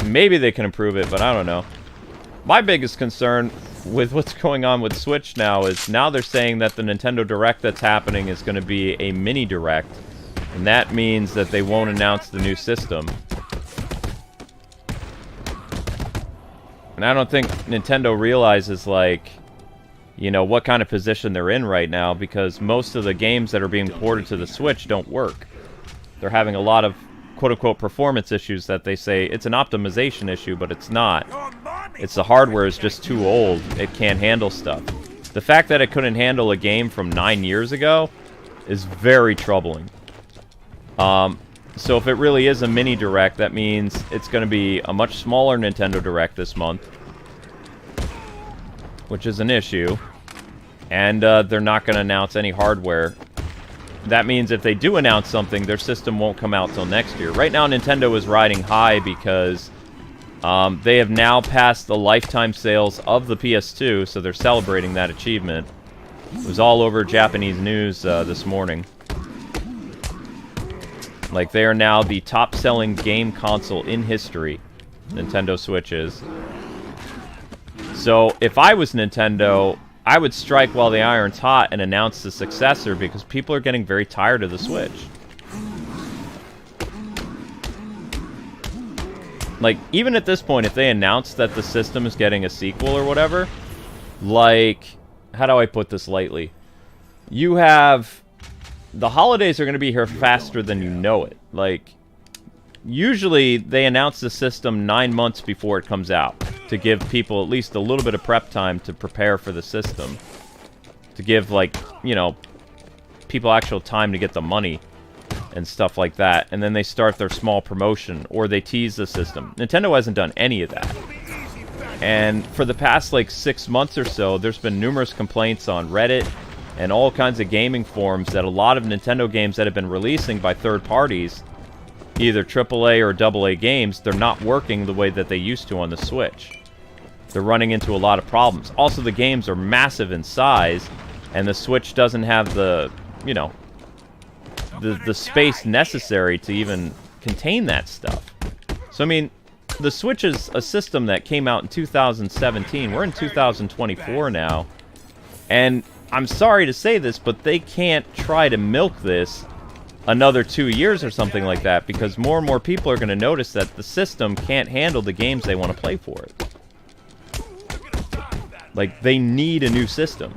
Maybe they can improve it, but I don't know. My biggest concern with what's going on with Switch now is now they're saying that the Nintendo Direct that's happening is going to be a mini Direct. And that means that they won't announce the new system. And I don't think Nintendo realizes, like, you know, what kind of position they're in right now, because most of the games that are being ported to the Switch don't work. They're having a lot of quote-unquote performance issues that they say it's an optimization issue, but it's not. It's the hardware is just too old. It can't handle stuff. The fact that it couldn't handle a game from 9 years ago is very troubling. So if it really is a mini direct, that means it's going to be a much smaller Nintendo Direct this month, which is an issue. And they're not going to announce any hardware. That means if they do announce something, their system won't come out till next year. Right now, Nintendo is riding high because they have now passed the lifetime sales of the PS2, so they're celebrating that achievement. It was all over Japanese news this morning. Like, they are now the top-selling game console in history. Nintendo Switch is. So, if I was Nintendo, I would strike while the iron's hot and announce the successor, because people are getting very tired of the Switch. Like, even at this point, if they announce that the system is getting a sequel or whatever, like, how do I put this lightly? You have... The holidays are going to be here faster than you know it. Like, usually they announce the system 9 months before it comes out to give people at least a little bit of prep time to prepare for the system. To give, like, you know, people actual time to get the money and stuff like that. And then they start their small promotion, or they tease the system. Nintendo hasn't done any of that. And for the past, like, 6 months or so, there's been numerous complaints on Reddit and all kinds of gaming forums that a lot of Nintendo games that have been releasing by third parties, either AAA or AA games, they're not working the way that they used to on the Switch. They're running into a lot of problems. Also, the games are massive in size, and the Switch doesn't have the, you know, the space necessary to even contain that stuff. So, I mean, the Switch is a system that came out in 2017. We're in 2024 now, and I'm sorry to say this, but they can't try to milk this another 2 years or something like that, because more and more people are going to notice that the system can't handle the games they want to play for it. Like, they need a new system.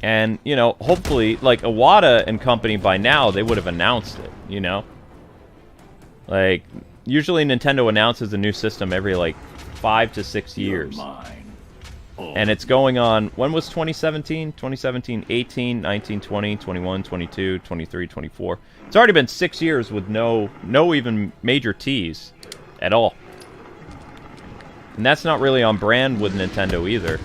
And, you know, hopefully, like, Iwata and company by now, they would have announced it, you know? Like, usually Nintendo announces a new system every, like, 5 to 6 years. And it's going on, when was 2017? 2017, 18, 19, 20, 21, 22, 23, 24. It's already been 6 years with no even major tease at all. And that's not really on brand with Nintendo either.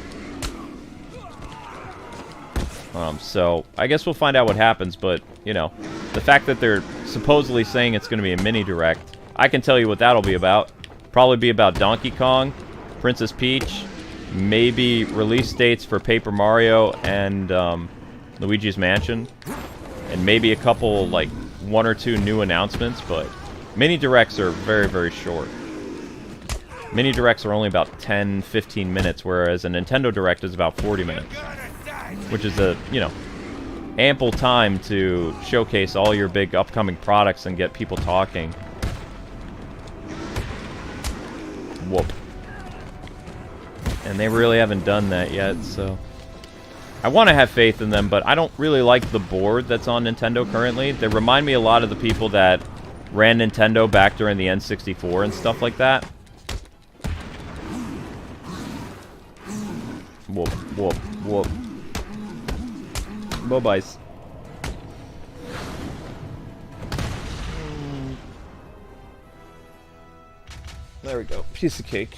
So, I guess we'll find out what happens, but, you know, the fact that they're supposedly saying it's going to be a mini direct, I can tell you what that'll be about. Probably be about Donkey Kong, Princess Peach, maybe release dates for Paper Mario and Luigi's Mansion, and maybe a couple, like, 1 or 2 new announcements, but mini directs are very, very short. Mini directs are only about 10-15 minutes, whereas a Nintendo Direct is about 40 minutes. Which is a, you know, ample time to showcase all your big upcoming products and get people talking. Whoop. And they really haven't done that yet, so... I want to have faith in them, but I don't really like the board that's on Nintendo currently. They remind me a lot of the people that ran Nintendo back during the N64 and stuff like that. Whoop, whoop, whoop. Bye-byes. There we go. Piece of cake.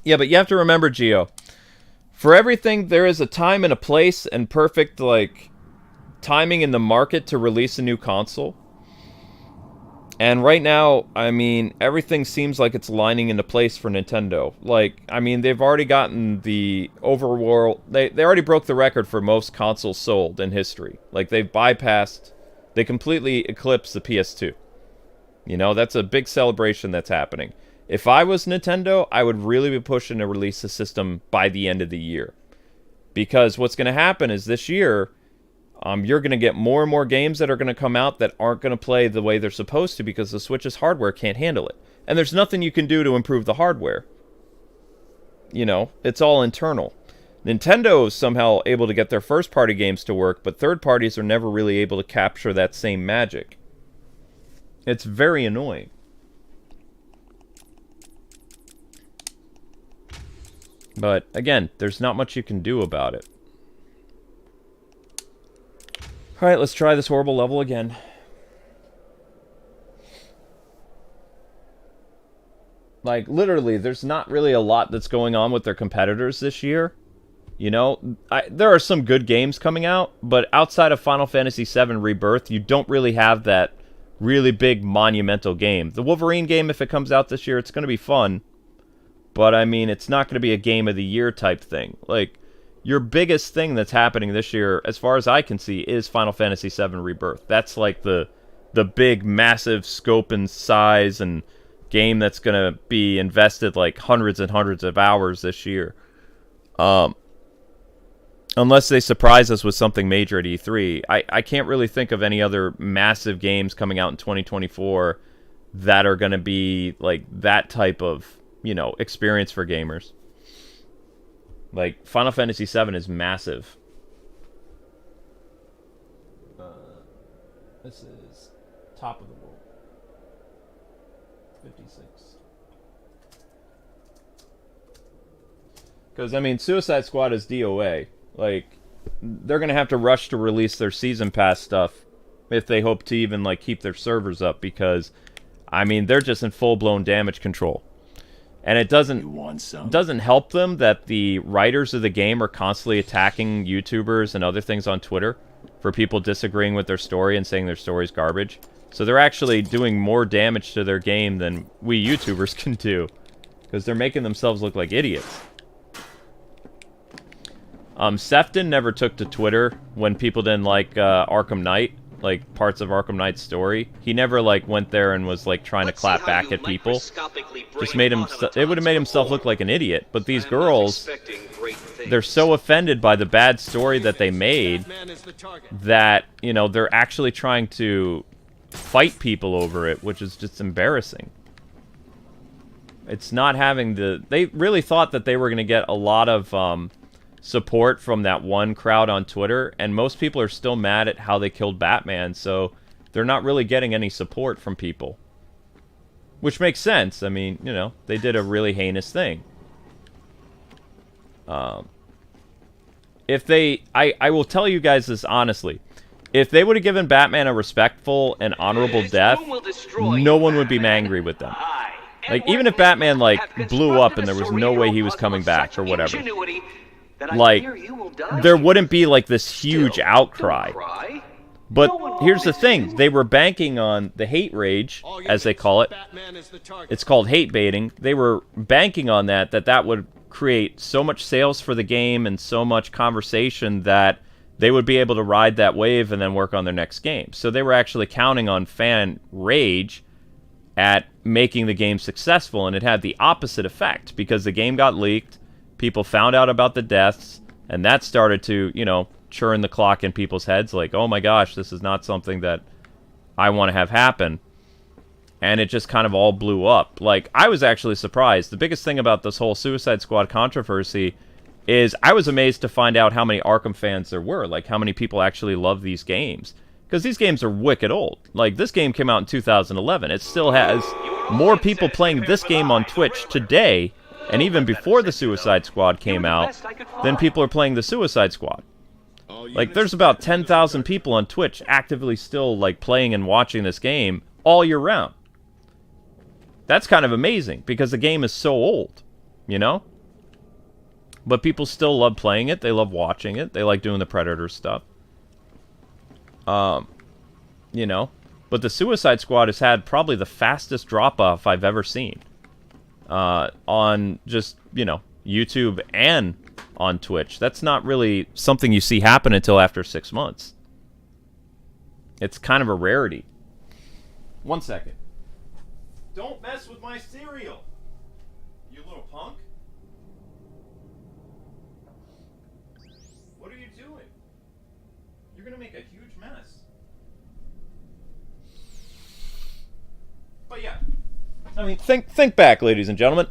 Yeah, but you have to remember, Gio. For everything, there is a time and a place and perfect, like, timing in the market to release a new console. And right now, I mean, everything seems like it's lining into place for Nintendo. Like, I mean, they've already gotten the overworld... They already broke the record for most consoles sold in history. Like, they've bypassed... They completely eclipsed the PS2. You know, that's a big celebration that's happening. If I was Nintendo, I would really be pushing to release the system by the end of the year. Because what's going to happen is this year, you're going to get more and more games that are going to come out that aren't going to play the way they're supposed to because the Switch's hardware can't handle it. And there's nothing you can do to improve the hardware. You know, it's all internal. Nintendo is somehow able to get their first-party games to work, but third parties are never really able to capture that same magic. It's very annoying. But, again, there's not much you can do about it. Alright, let's try this horrible level again. Like, literally, there's not really a lot that's going on with their competitors this year. You know, there are some good games coming out, but outside of Final Fantasy VII Rebirth, you don't really have that really big monumental game. The Wolverine game, if it comes out this year, it's going to be fun. But, I mean, it's not going to be a game of the year type thing. Like, your biggest thing that's happening this year, as far as I can see, is Final Fantasy VII Rebirth. That's like the big, massive scope and size and game that's going to be invested like hundreds and hundreds of hours this year. Unless they surprise us with something major at E3. I can't really think of any other massive games coming out in 2024 that are going to be like that type of, you know, experience for gamers. Like, Final Fantasy VII is massive. This is top of the world. 56. Because, I mean, Suicide Squad is DOA. Like, they're going to have to rush to release their Season Pass stuff if they hope to even, like, keep their servers up. Because, I mean, they're just in full-blown damage control. And it doesn't help them that the writers of the game are constantly attacking YouTubers and other things on Twitter for people disagreeing with their story and saying their story's garbage. So they're actually doing more damage to their game than we YouTubers can do. Because they're making themselves look like idiots. Sefton never took to Twitter when people didn't like Arkham Knight. Like, parts of Arkham Knight's story. He never, like, went there and was, like, trying to clap back at people. Just made him... It would have made himself look like an idiot. But these girls, they're so offended by the bad story that they made that, you know, they're actually trying to fight people over it, which is just embarrassing. It's not having the... They really thought that they were going to get a lot of... support from that one crowd on Twitter, and most people are still mad at how they killed Batman, so they're not really getting any support from people. Which makes sense. I mean, you know, they did a really heinous thing. If they... I will tell you guys this honestly. If they would have given Batman a respectful and honorable death, no one would be angry with them. Like, even if Batman, like, blew up and there was no way he was coming back or whatever... Like, there wouldn't be, like, this huge outcry. But here's the thing. They were banking on the hate rage, as they call it. It's called hate baiting. They were banking on that would create so much sales for the game and so much conversation that they would be able to ride that wave and then work on their next game. So they were actually counting on fan rage at making the game successful, and it had the opposite effect, because the game got leaked. People found out about the deaths, and that started to, you know, churn the clock in people's heads, like, oh my gosh, this is not something that I want to have happen. And it just kind of all blew up. Like, I was actually surprised. The biggest thing about this whole Suicide Squad controversy is I was amazed to find out how many Arkham fans there were, like how many people actually love these games. Because these games are wicked old. Like, this game came out in 2011. It still has more people playing this game on Twitch today, and even before the Suicide Squad came out, then people are playing the Suicide Squad. Like, there's about 10,000 people on Twitch actively still, like, playing and watching this game all year round. That's kind of amazing, because the game is so old, you know? But people still love playing it, they love watching it, they like doing the Predator stuff. You know? But the Suicide Squad has had probably the fastest drop-off I've ever seen. On just, you know, YouTube and on Twitch. That's not really something you see happen until after 6 months. It's kind of a rarity. 1 second. Don't mess with my cereal! doing? You're gonna make a huge mess. But yeah. I mean, think back, ladies and gentlemen.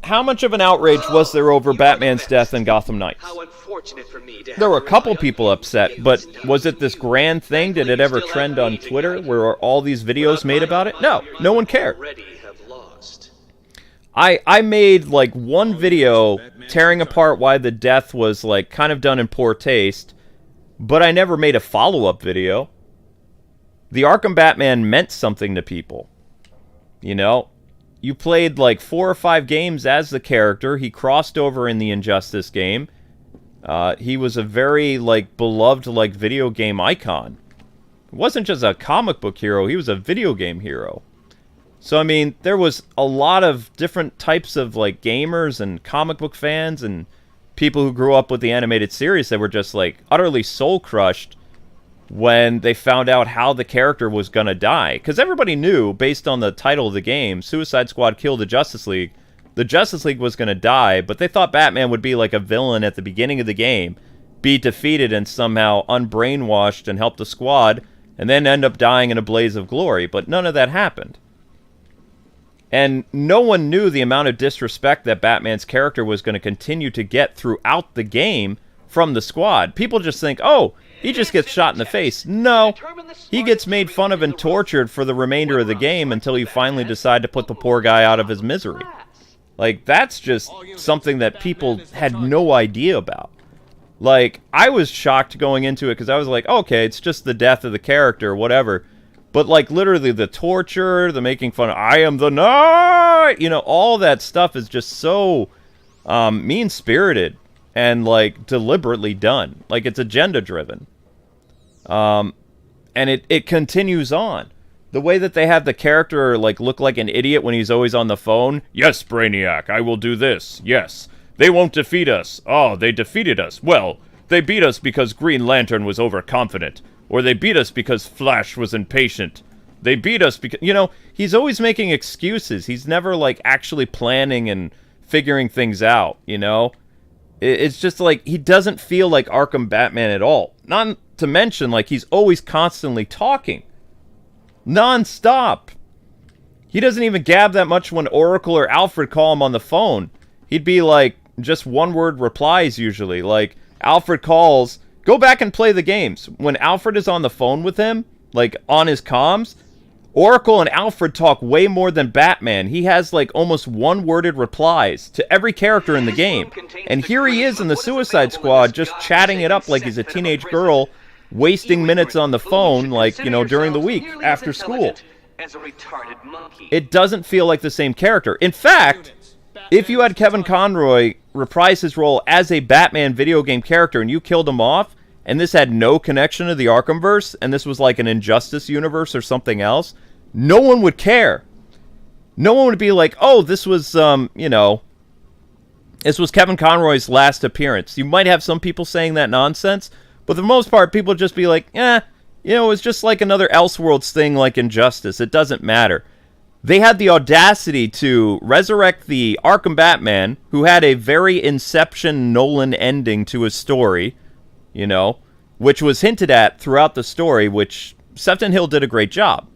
How much of an outrage was there over Batman's death in Gotham Knights? How unfortunate for me to There were a have couple relied on people you upset, to get but this done. was it this grand thing? Did it ever trend on Twitter where were all these videos made about it? No, no one cared. Already have lost. I made like one video tearing apart why the death was like kind of done in poor taste, but I never made a follow-up video. The Arkham Batman meant something to people. You know? You played like 4 or 5 games as the character. He crossed over in the Injustice game. He was a very like beloved like video game icon. He wasn't just a comic book hero, he was a video game hero. So I mean, there was a lot of different types of like gamers and comic book fans and people who grew up with the animated series that were just like utterly soul crushed when they found out how the character was gonna die. Because everybody knew, based on the title of the game, Suicide Squad killed the Justice League was gonna die, but they thought Batman would be like a villain at the beginning of the game, be defeated and somehow unbrainwashed and help the squad, and then end up dying in a blaze of glory. But none of that happened. And no one knew the amount of disrespect that Batman's character was going to continue to get throughout the game from the squad. People just think, oh, he just gets shot in the face. No, he gets made fun of and tortured for the remainder of the game until you finally decide to put the poor guy out of his misery. Like, that's just something that people had no idea about. Like, I was shocked going into it because I was like, okay, it's just the death of the character, whatever. But, like, literally the torture, the making fun of, I am the knight, you know, all that stuff is just so mean-spirited and, like, deliberately done. Like, it's agenda-driven. And it continues on. The way that they have the character, like, look like an idiot when he's always on the phone. Yes, Brainiac, I will do this. Yes. They won't defeat us. Oh, they defeated us. Well, they beat us because Green Lantern was overconfident. Or they beat us because Flash was impatient. They beat us because... You know, he's always making excuses. He's never, like, actually planning and figuring things out, you know? It's just, like, he doesn't feel like Arkham Batman at all. Not to mention, like, he's always constantly talking. Non-stop. He doesn't even gab that much when Oracle or Alfred call him on the phone. He'd be, like, just one-word replies, usually. Like, Alfred calls... Go back and play the games. When Alfred is on the phone with him, like, on his comms, Oracle and Alfred talk way more than Batman. He has, like, almost one-worded replies to every character in the game. And here he is in the Suicide Squad just chatting it up like he's a teenage girl, wasting minutes on the phone, like, you know, during the week, after school. It doesn't feel like the same character. In fact, if you had Kevin Conroy reprise his role as a Batman video game character and you killed him off, and this had no connection to the Arkhamverse, and this was like an Injustice universe or something else, no one would care. No one would be like, oh, this was, you know, this was Kevin Conroy's last appearance. You might have some people saying that nonsense, but for the most part, people would just be like, you know, it's just like another Elseworlds thing like Injustice. It doesn't matter. They had the audacity to resurrect the Arkham Batman, who had a very Inception Nolan ending to his story, you know, which was hinted at throughout the story, which Sefton Hill did a great job.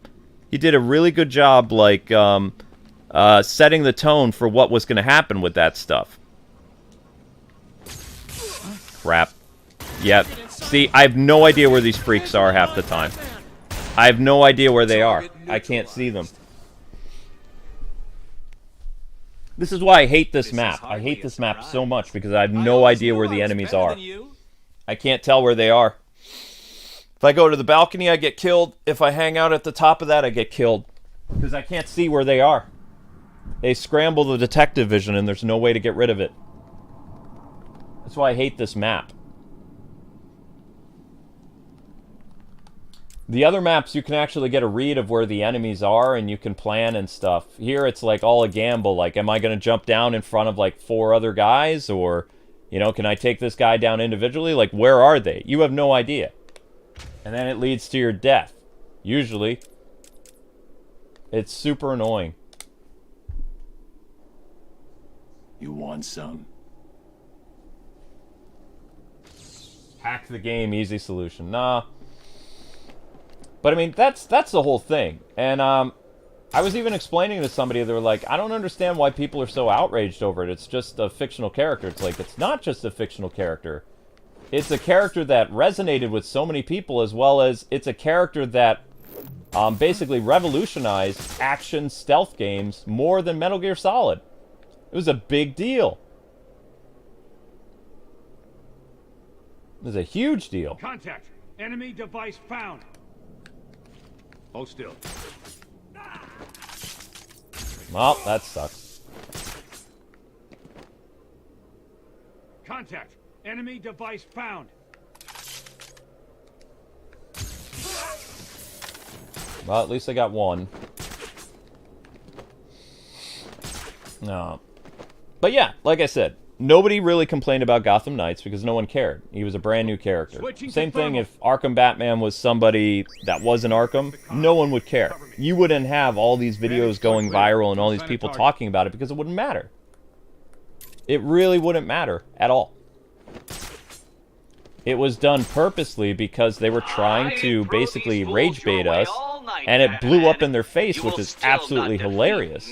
He did a really good job, like, setting the tone for what was going to happen with that stuff. Crap. Yeah, see, I have no idea where these freaks are half the time. I have no idea where they are. I can't see them. This is why I hate this map. I hate this map so much because I have no idea where the enemies are. I can't tell where they are. If I go to the balcony, I get killed. If I hang out at the top of that, I get killed. Because I can't see where they are. They scramble the detective vision and there's no way to get rid of it. That's why I hate this map. The other maps, you can actually get a read of where the enemies are, and you can plan and stuff. Here, it's like all a gamble. Like, am I going to jump down in front of, like, 4 other guys? Or, you know, can I take this guy down individually? Like, where are they? You have no idea. And then it leads to your death. Usually. It's super annoying. You want some? Hack the game, easy solution. Nah. But I mean, that's the whole thing. And I was even explaining to somebody, they were like, I don't understand why people are so outraged over it. It's just a fictional character. It's like, it's not just a fictional character. It's a character that resonated with so many people, as well as it's a character that basically revolutionized action stealth games more than Metal Gear Solid. It was a big deal. It was a huge deal. Contact. Enemy device found. Hold still. Well, that sucks. Contact. Enemy device found. Well, at least I got one. No. But yeah, like I said, nobody really complained about Gotham Knights because no one cared. He was a brand new character. Same thing if Arkham Batman was somebody that wasn't Arkham, no one would care. You wouldn't have all these videos going viral and all these people talking about it because it wouldn't matter. It really wouldn't matter at all. It was done purposely because they were trying to basically rage bait us, and it blew up in their face, which is absolutely hilarious.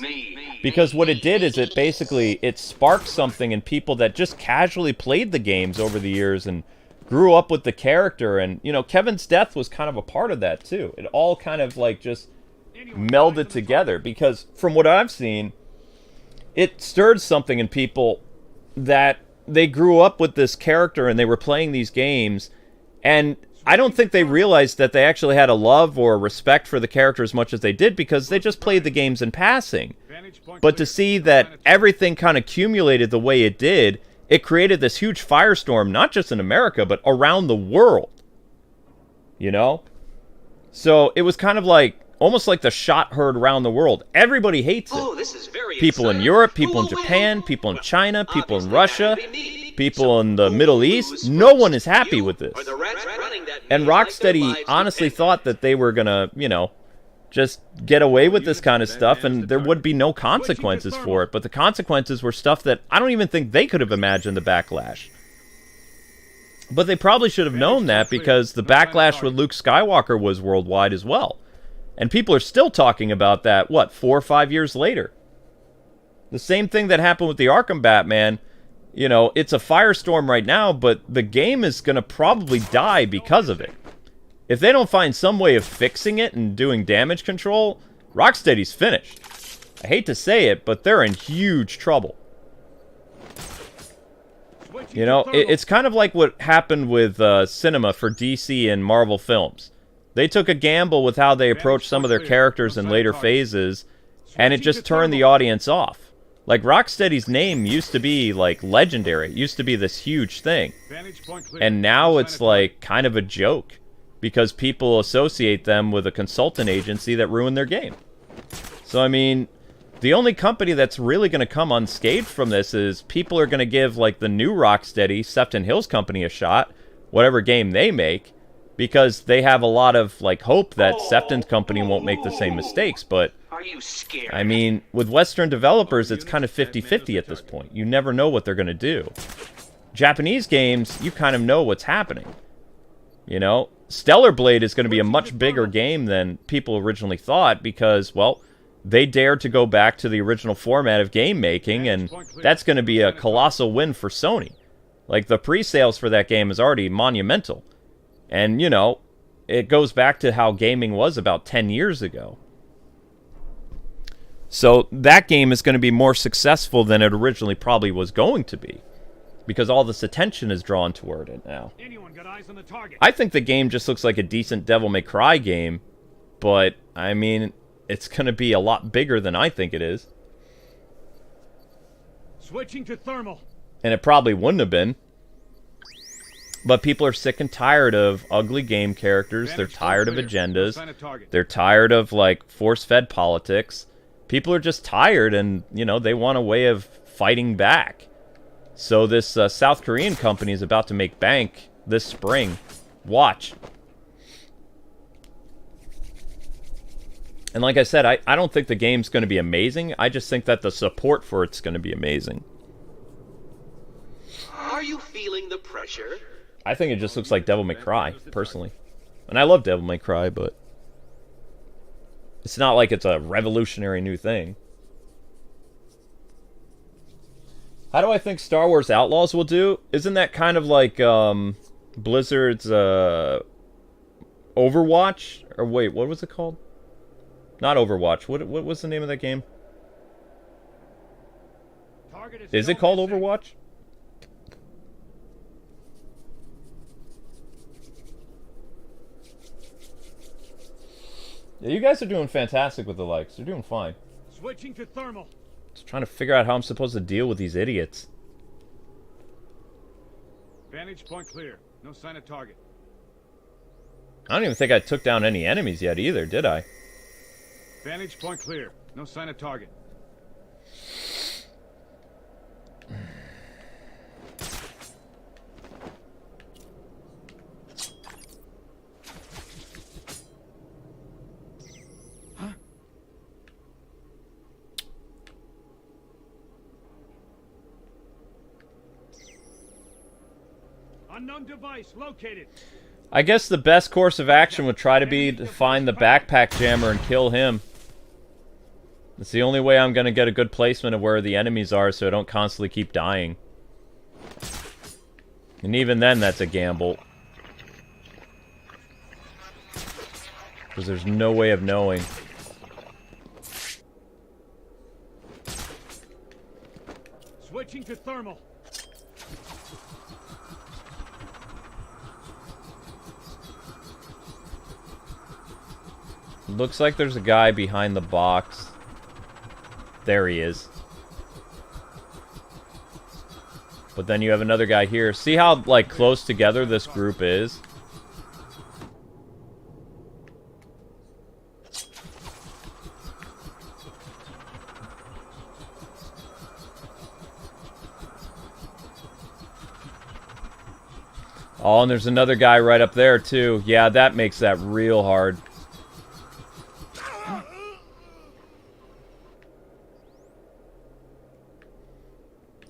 Because what it did is it sparked something in people that just casually played the games over the years and grew up with the character. And, you know, Kevin's death was kind of a part of that, too. It all kind of, like, just melded together. Because from what I've seen, it stirred something in people that they grew up with this character and they were playing these games, and I don't think they realized that they actually had a love or a respect for the character as much as they did because they just played the games in passing. But to see that everything kind of accumulated the way it did, it created this huge firestorm, not just in America, but around the world. You know? So it was kind of like, almost like the shot heard around the world. Everybody hates it. This is very people in exciting. Europe, people in Japan, people in China, people in Russia, people in the Middle East. No one is happy with this. And Rocksteady honestly thought that they were gonna, you know, just get away with this kind of stuff and there would be no consequences for it. But the consequences were stuff that I don't even think they could have imagined the backlash. But they probably should have known that because the backlash with Luke Skywalker was worldwide as well. And people are still talking about that, what, 4 or 5 years later? The same thing that happened with the Arkham Batman, you know, it's a firestorm right now, but the game is going to probably die because of it. If they don't find some way of fixing it and doing damage control, Rocksteady's finished. I hate to say it, but they're in huge trouble. You know, it's kind of like what happened with cinema for DC and Marvel films. They took a gamble with how they approached some of their characters in later phases, and it just turned the audience off. Like, Rocksteady's name used to be, like, legendary. It used to be this huge thing. And now it's, like, kind of a joke, because people associate them with a consultant agency that ruined their game. So, I mean, the only company that's really going to come unscathed from this is people are going to give, like, the new Rocksteady, Sefton Hill's company, a shot, whatever game they make, because they have a lot of, like, hope that Sefton's company won't make the same mistakes. But, Are you scared? I mean, with Western developers, it's kind of 50-50 at this point. You never know what they're going to do. Japanese games, you kind of know what's happening. You know? Stellar Blade is going to be a much bigger game than people originally thought because, well, they dared to go back to the original format of game making, and that's going to be a colossal win for Sony. Like, the pre-sales for that game is already monumental. And, you know, it goes back to how gaming was about 10 years ago. So that game is going to be more successful than it originally probably was going to be. Because all this attention is drawn toward it now. I think the game just looks like a decent Devil May Cry game. But, I mean, it's going to be a lot bigger than I think it is. Switching to thermal. And it probably wouldn't have been. But people are sick and tired of ugly game characters. They're tired of agendas. They're tired of, like, force-fed politics. People are just tired and, you know, they want a way of fighting back. So this South Korean company is about to make bank this spring. Watch. And like I said, I don't think the game's going to be amazing. I just think that the support for it's going to be amazing. Are you feeling the pressure? I think it just looks like Devil May Cry, personally. And I love Devil May Cry, but it's not like it's a revolutionary new thing. How do I think Star Wars Outlaws will do? Isn't that kind of like Blizzard's Overwatch? Or wait, what was it called? Not Overwatch. What was the name of that game? Is it called Overwatch? Yeah, you guys are doing fantastic with the likes. You're doing fine. Switching to thermal. Just trying to figure out how I'm supposed to deal with these idiots. Vantage point clear. No sign of target. I don't even think I took down any enemies yet either, did I? Vantage point clear. No sign of target. Unknown device located. I guess the best course of action would try to be to find the backpack jammer and kill him. It's the only way I'm going to get a good placement of where the enemies are so I don't constantly keep dying. And even then, that's a gamble. Because there's no way of knowing. Switching to thermal. Looks like there's a guy behind the box. There he is. But then you have another guy here. See how, like, close together this group is? Oh, and there's another guy right up there, too. Yeah, that makes that real hard.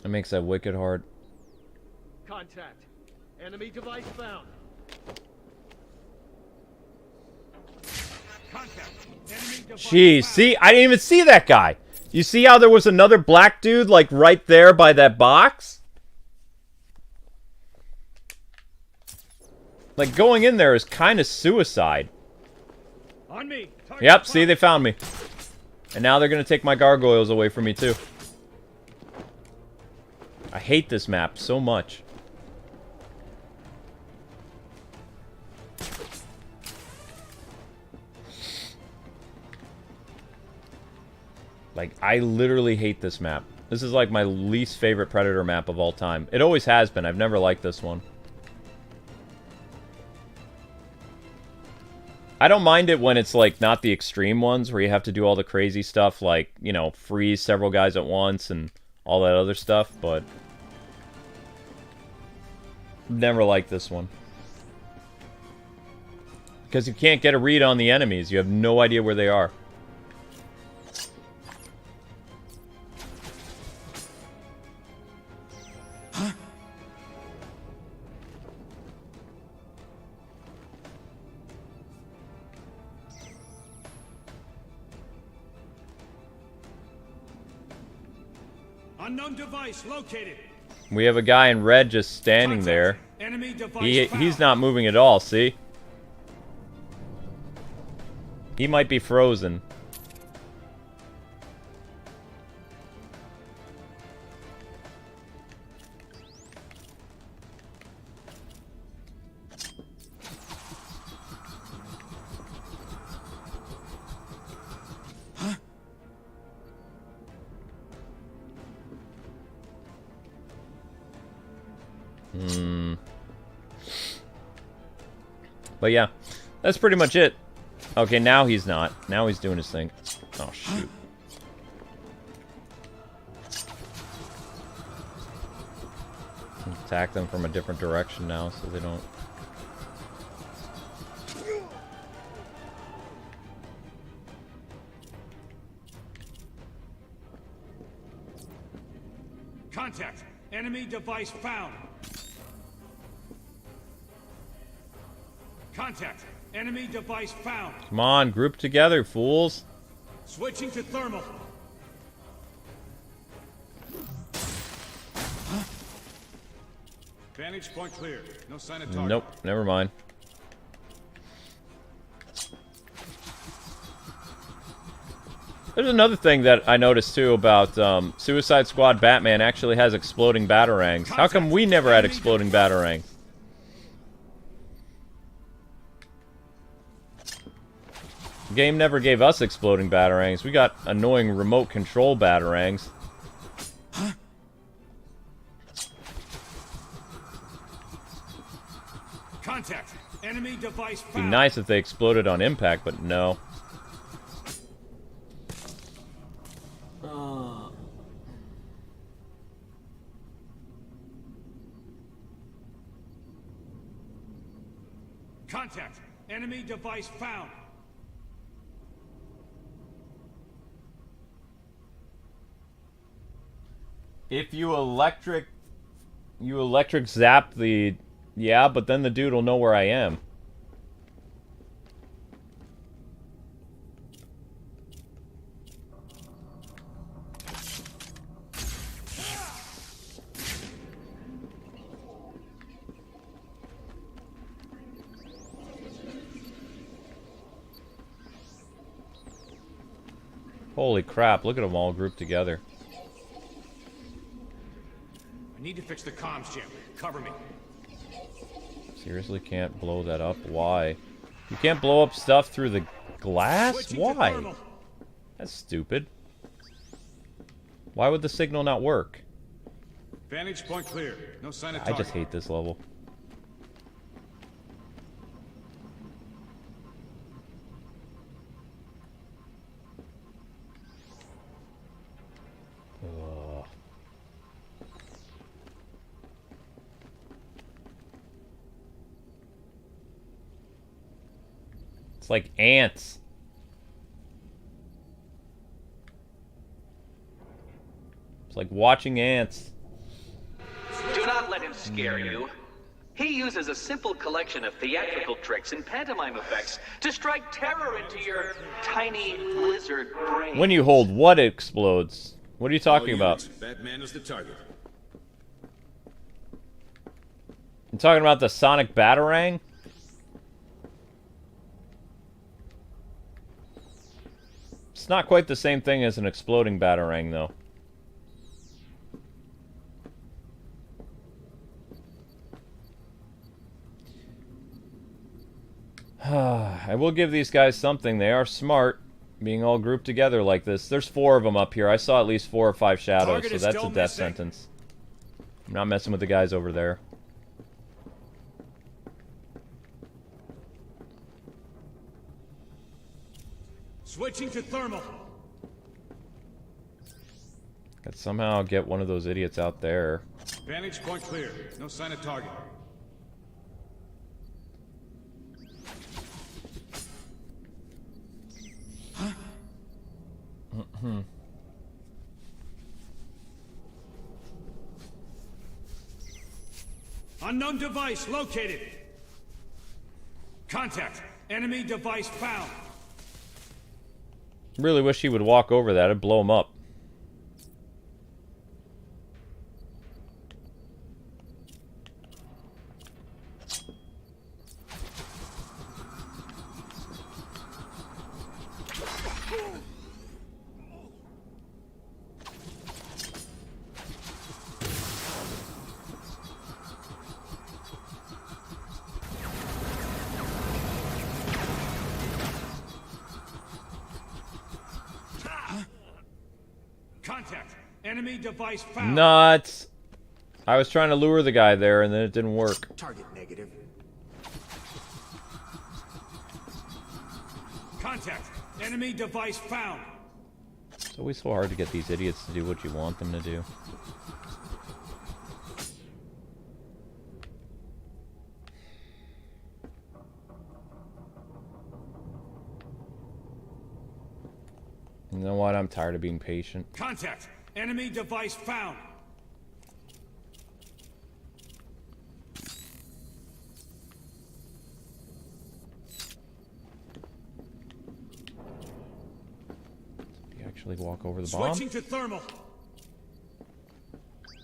That makes that wicked hard. Contact. Enemy device found. Contact. Enemy device Jeez, found. see? I didn't even see that guy. You see how there was another black dude, like, right there by that box? Like, going in there is kind of suicide. On me. Target Yep, see? found. They found me. And now they're going to take my gargoyles away from me, too. I hate this map so much. Like, I literally hate this map. This is like my least favorite Predator map of all time. It always has been. I've never liked this one. I don't mind it when it's like not the extreme ones where you have to do all the crazy stuff like, you know, freeze several guys at once and all that other stuff, but never liked this one. Because you can't get a read on the enemies. You have no idea where they are. Unknown device located. We have a guy in red just standing there. Enemy device found. He's not moving at all, see? He might be frozen. But yeah, that's pretty much it. Okay, now he's not. Now he's doing his thing. Oh, shoot. Attack them from a different direction now so they don't... Contact. Enemy device found. Contact. Enemy device found. Come on, group together, fools. Switching to thermal. Vantage point clear. No sign of target. Nope, never mind. There's another thing that I noticed too about Suicide Squad Batman actually has exploding batarangs. How come we never had exploding batarangs? The game never gave us exploding batarangs. We got annoying remote control batarangs. Contact. Enemy device Be found. nice if they exploded on impact, but no. Contact. Enemy device found. If you electric zap the... Yeah, but then the dude will know where I am. Holy crap, look at them all grouped together. I need to fix the comms jam. Cover me. Seriously, can't blow that up? Why? You can't blow up stuff through the glass? Switching to Why? thermal. That's stupid. Why would the signal not work? Vantage point clear. No sign of I target. just hate this level. Ugh. It's like ants. It's like watching ants. Do not let him scare you. He uses a simple collection of theatrical tricks and pantomime effects to strike terror into your tiny lizard brain. When you hold what explodes? What are you talking All about? units, Batman is the target. I'm talking about the Sonic Batarang? It's not quite the same thing as an exploding Batarang, though. I will give these guys something. They are smart, being all grouped together like this. There's 4 of them up here. I saw at least 4 or 5 shadows, Target so is that's a still death missing. sentence. I'm not messing with the guys over there. Switching to thermal. Could somehow get one of those idiots out there. Vantage point clear. No sign of target. Unknown device located. Contact. Enemy device found. Really wish he would walk over that. It'd blow him up. Contact. Enemy device found. Nuts! I was trying to lure the guy there, and then it didn't work. Target negative. Contact. Enemy device found. It's always so hard to get these idiots to do what you want them to do. You know what? I'm tired of being patient. Contact. Enemy device found. Actually walk over the bomb. Switching to thermal.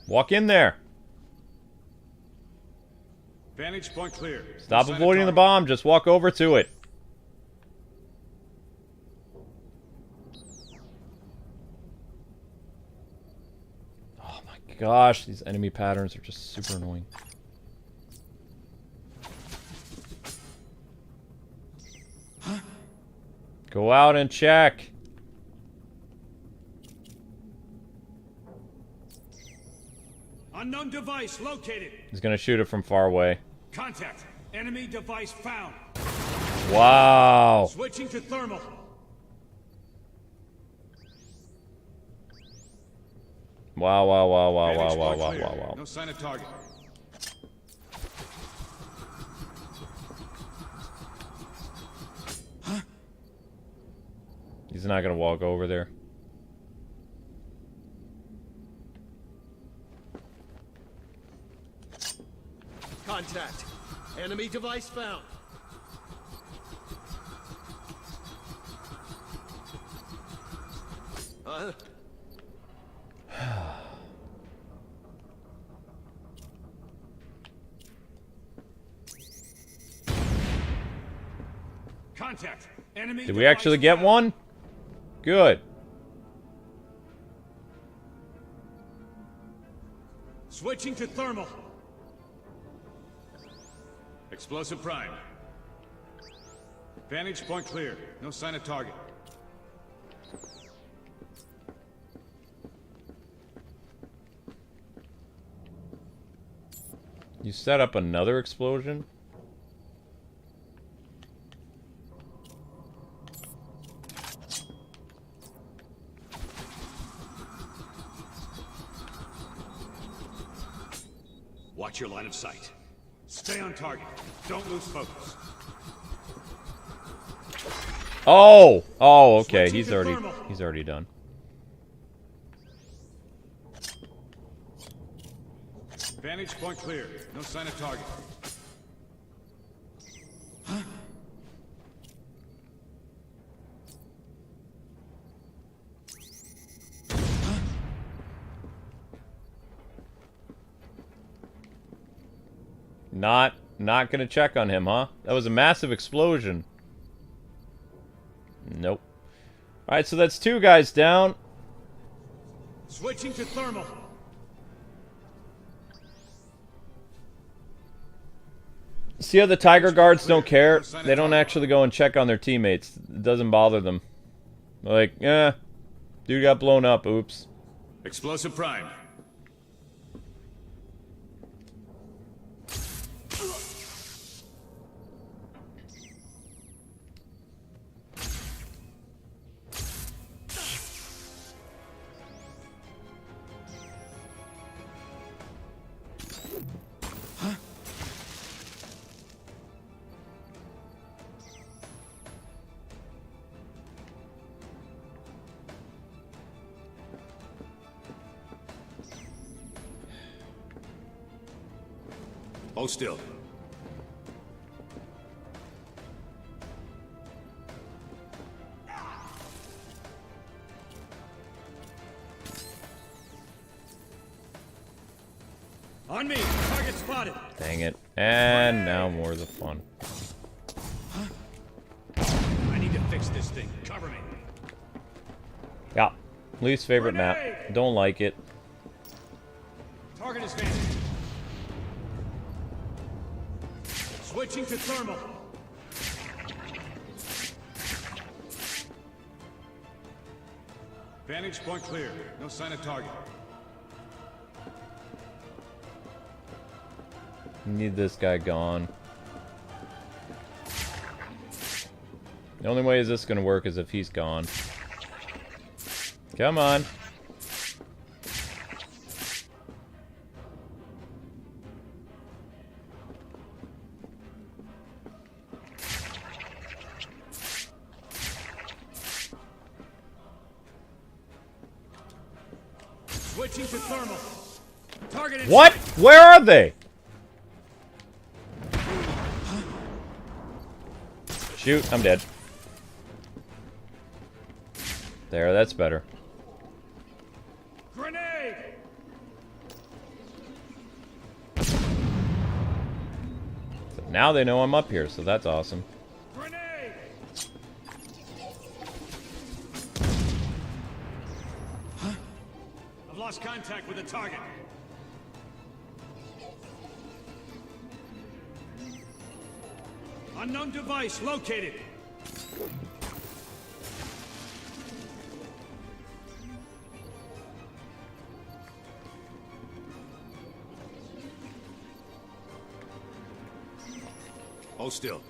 Walk in there. Vantage point clear. Stop No sign of avoiding the target. bomb. Just walk over to it. Oh my gosh, these enemy patterns are just super annoying. Go out and check. Unknown device located. He's gonna shoot it from far away. Contact. Enemy device found. Wow. Switching to thermal. Wow, wow, wow, wow, wow, Vantage wow, point wow, clear. wow, wow. No sign of target. He's not gonna walk over there. Contact. Enemy device found. Contact. Enemy. Did we actually get one? Good. Switching to thermal. Explosive prime. Vantage point clear. No sign of target. You set up another explosion? Watch your line of sight. Stay on target. Don't lose focus. Oh! Oh, okay. Switching to thermal. He's already done. Vantage point clear. No sign of target. Not gonna check on him, huh? That was a massive explosion. Nope. Alright, so that's 2 guys down. Switching to thermal. See how the Tiger Guards don't care? They don't actually go and check on their teammates. It doesn't bother them. They're like, dude got blown up, oops. Explosive prime. Hold still. On me! Target spotted! Dang it. And now more of the fun. I need to fix this thing. Cover me. Yeah. Least favorite map. Don't like it. Target is vantage. Switching to thermal. Vantage point clear. No sign of target. Need this guy gone. The only way is this gonna work is if he's gone. Come on. Switching to thermal. Target in What? sight. Where are they? Shoot, I'm dead. There, that's better. Grenade! So now they know I'm up here, so that's awesome. Grenade! I've lost contact with the target. Unknown device located. Hold still.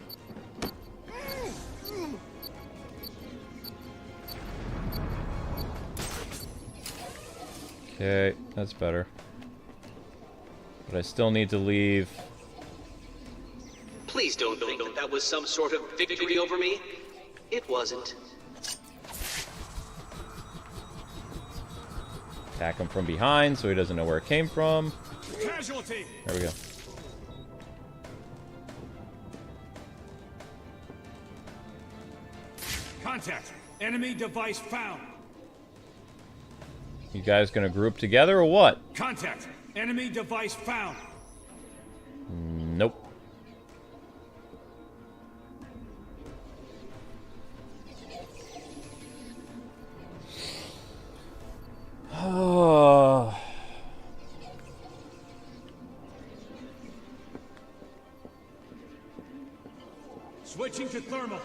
Okay, that's better. But I still need to leave. Please don't think that that was some sort of victory over me. It wasn't. Attack him from behind so he doesn't know where it came from. Casualty. There we go. Contact. Enemy device found. You guys gonna group together or what? Contact. Enemy device found. Nope. Switching to thermal.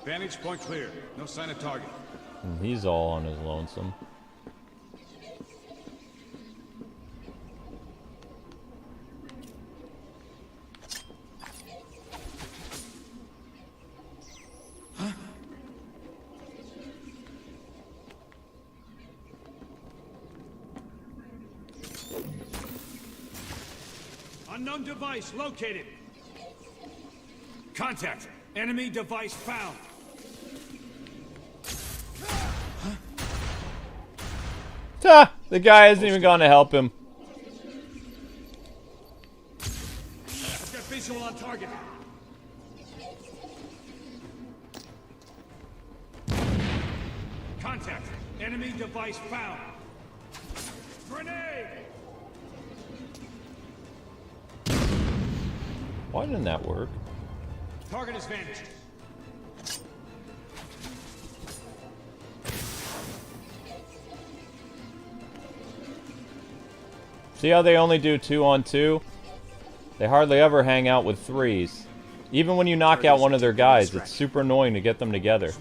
Vantage point clear. No sign of target. He's all on his lonesome. Unknown device located. Contact. Enemy device found. Ah, the guy hasn't even gone to help him. I've got visual on target. Contact. Enemy device found. Grenade! Why didn't that work? Target is vanished. See how they only do 2-on-2? They hardly ever hang out with 3s. Even when you knock out one of their guys, it's super annoying to get them together.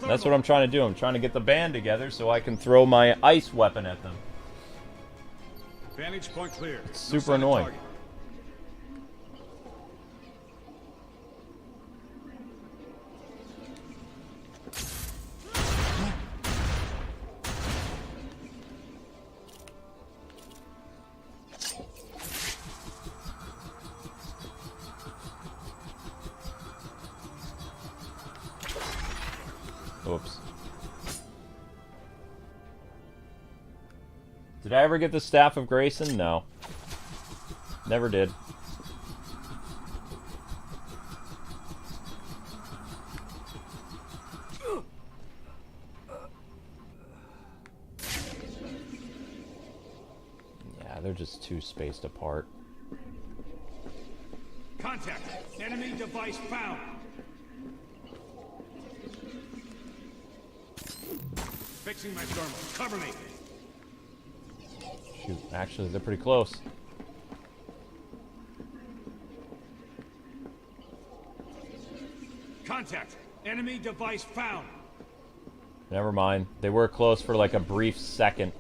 That's what I'm trying to do. I'm trying to get the band together so I can throw my ice weapon at them. Vantage point clear. It's super annoying. Oops. Did I ever get the Staff of Grayson? No. Never did. Yeah, they're just too spaced apart. Contact. Enemy device found. Fixing my thermal. Cover me. Shoot, actually, they're pretty close. Contact. Enemy device found. Never mind. They were close for like a brief second.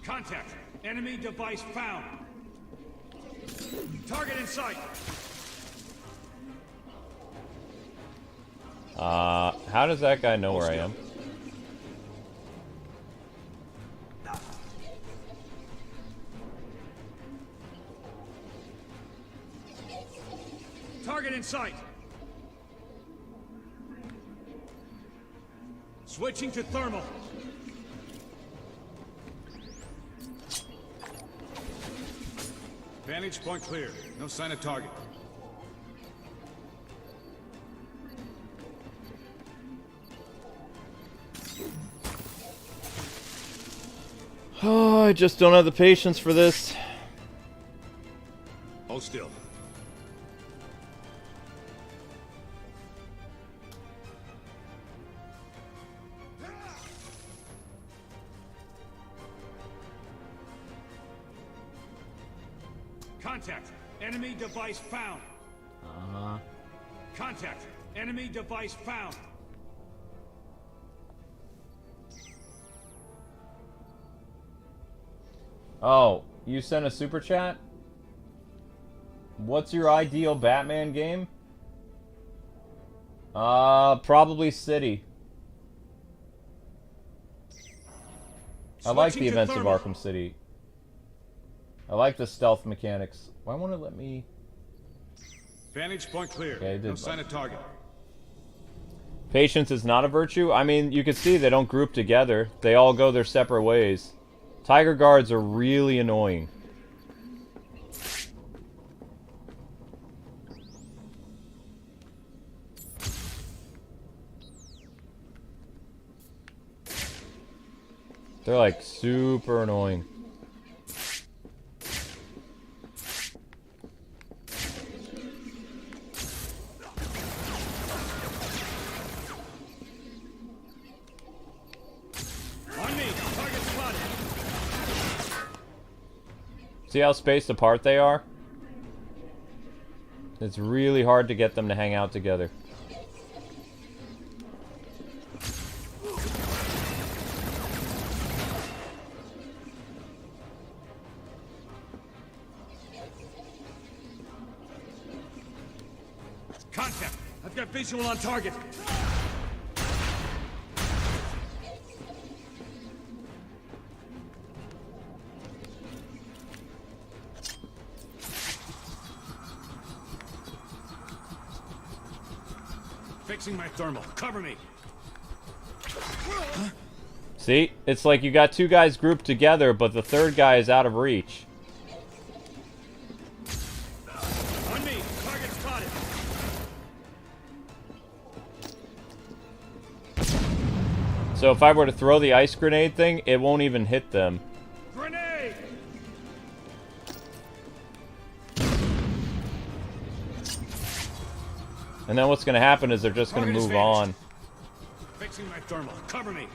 Contact. Enemy device found. Target in sight. How does that guy know where I am? Target in sight. Switching to thermal. Vantage point clear. No sign of target. Oh, I just don't have the patience for this. Hold still. Contact. Enemy device found. Contact. Enemy device found. Oh, you sent a super chat? What's your ideal Batman game? Probably City. I like the events of Arkham City. I like the stealth mechanics. Why won't it let me... Vantage point clear. Okay, no sign of target. Patience is not a virtue? I mean, you can see they don't group together. They all go their separate ways. Tiger guards are really annoying. They're like super annoying. See how spaced apart they are? It's really hard to get them to hang out together. Contact. I've got visual on target. Fixing my thermal. Cover me. See? It's like you got two guys grouped together, but the third guy is out of reach. On me. Target spotted. So if I were to throw the ice grenade thing, it won't even hit them. Grenade. And then what's going to happen is they're just going to move on. Fixing my thermal. Cover me.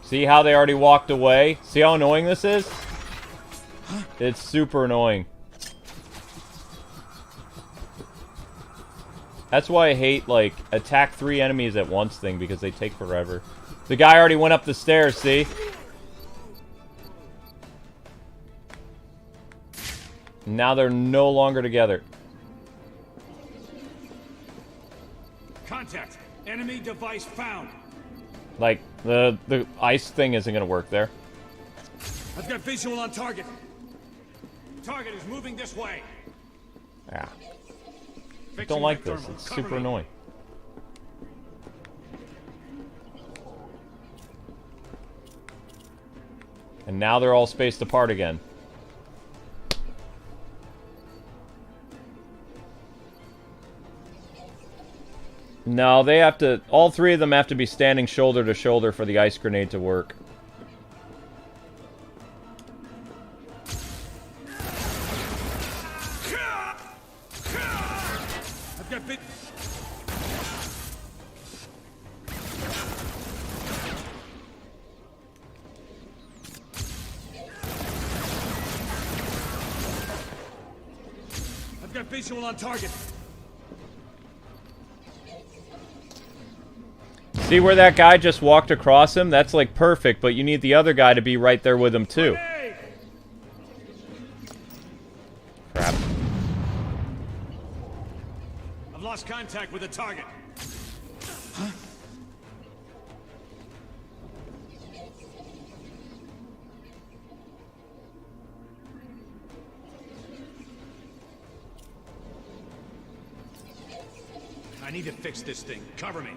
See how they already walked away? See how annoying this is? It's super annoying. That's why I hate, like, attack 3 enemies at once thing, because they take forever. The guy already went up the stairs, see? Now they're no longer together. Contact. Enemy device found. Like, the ice thing isn't going to work there. I've got visual on target. Target is moving this way. Yeah. I Fixing don't like my this. thermal. It's Cover super me. annoying. And now they're all spaced apart again. No, they have to... All 3 of them have to be standing shoulder to shoulder for the ice grenade to work. I've got bit. I've got visual on target. See where that guy just walked across him? That's like perfect, but you need the other guy to be right there with him too. Grenade! Crap. I've lost contact with the target. I need to fix this thing. Cover me.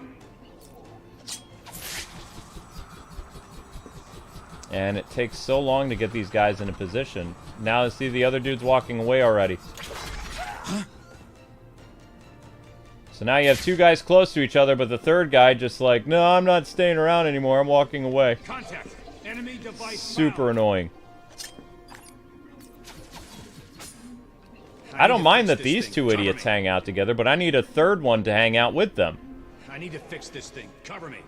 And it takes so long to get these guys in a position. Now see the other dude's walking away already. So now you have two guys close to each other, but the third guy just like, no, I'm not staying around anymore. I'm walking away. Contact. Enemy device Super found. annoying. I don't mind that these two idiots hang out together, but I need a third one to hang out with them. I need to fix this thing. Cover me.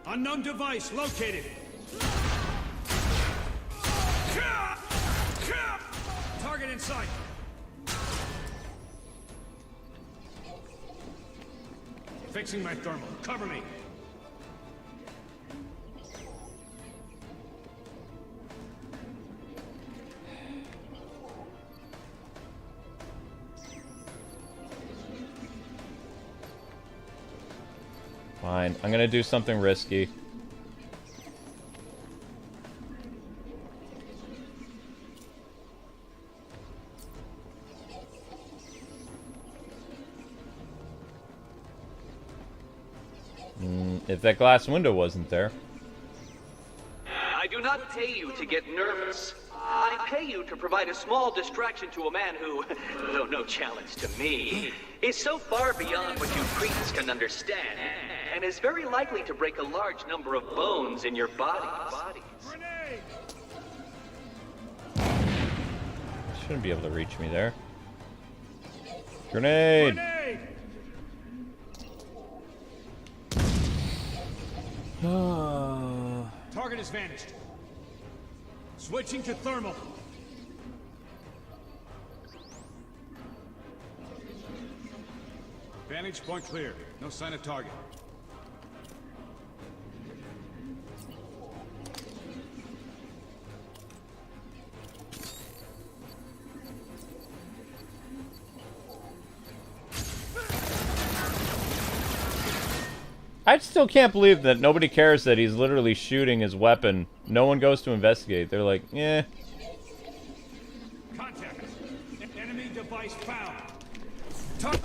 Unknown device located. Target in sight. Fixing my thermal. Cover me. Fine. I'm gonna do something risky. If that glass window wasn't there. I do not pay you to get nervous. I pay you to provide a small distraction to a man who, though no challenge to me, is so far beyond what you creeps can understand, and is very likely to break a large number of bones in your bodies. Grenade! Shouldn't be able to reach me there. Grenade! Grenade! Target has vanished. Switching to thermal. Vantage point clear. No sign of target. I still can't believe that nobody cares that he's literally shooting his weapon. No one goes to investigate. They're like, eh. Contact. Enemy device found. Target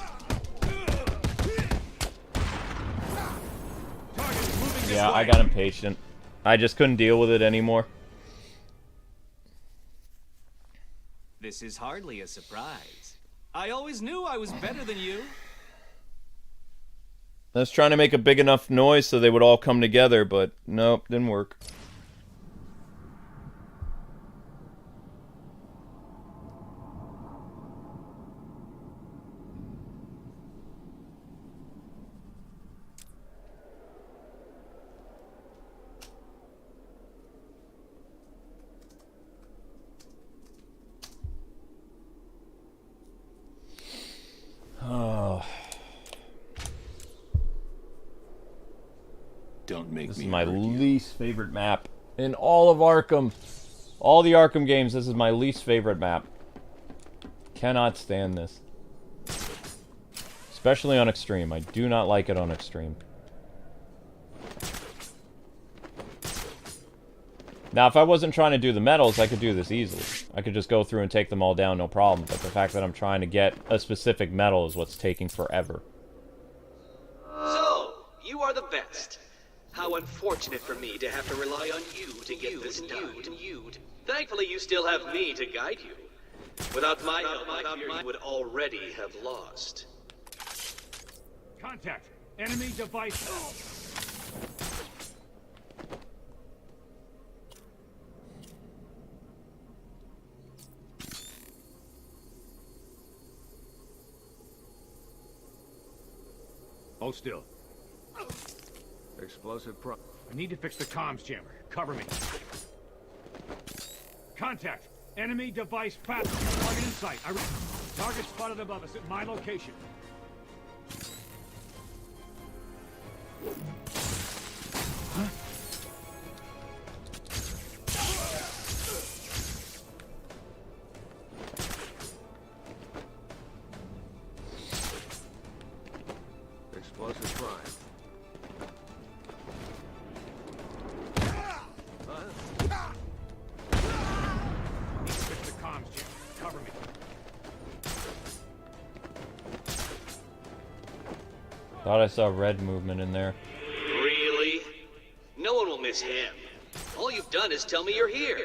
is moving this Yeah, way. I got impatient. I just couldn't deal with it anymore. This is hardly a surprise. I always knew I was better than you. I was trying to make a big enough noise so they would all come together, but nope, didn't work. Oh. Don't make This me is my hurt you. least favorite map in all of Arkham. All the Arkham games, this is my least favorite map. Cannot stand this. Especially on Extreme. I do not like it on Extreme. Now, if I wasn't trying to do the medals, I could do this easily. I could just go through and take them all down, no problem. But the fact that I'm trying to get a specific medal is what's taking forever. So, you are the best. How unfortunate for me to have to rely on you to get this done. Thankfully, you still have me to guide you. Without my help, you would already have lost. Contact. Enemy device. Hold still. Explosive pro. I need to fix the comms jammer. Cover me. Contact. Enemy device found. Target in sight. Target spotted above us at my location. Explosive prime. Fix the comms jammer. Cover me. Thought I saw red movement in there. Really? No one will miss him. All you've done is tell me you're here.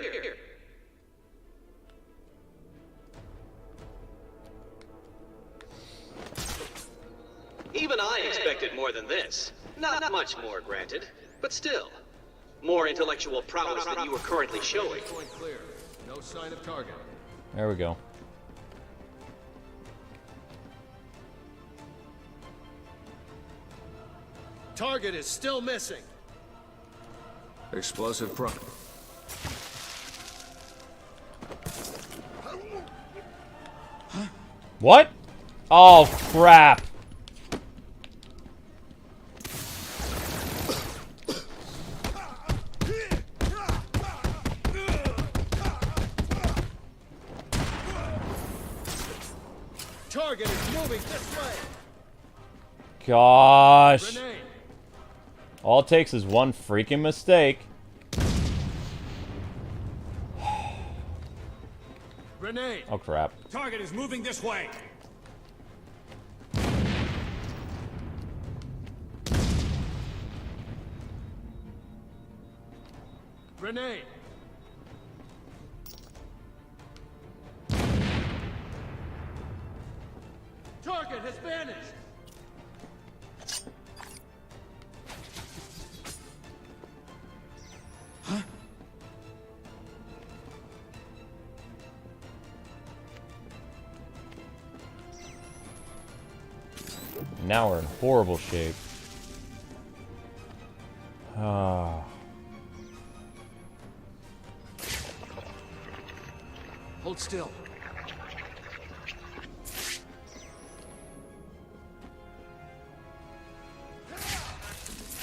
Even I expected more than this. Not much more, granted, but still. More intellectual prowess than you are currently showing. Point clear. No sign of target. There we go. Target is still missing. Explosive prime. What? Oh, crap. Target is moving this way. Gosh. Grenade. All it takes is one freaking mistake. Grenade. Oh, crap. Target is moving this way. Grenade. Target has vanished. Now we're in horrible shape. Ah. Hold still.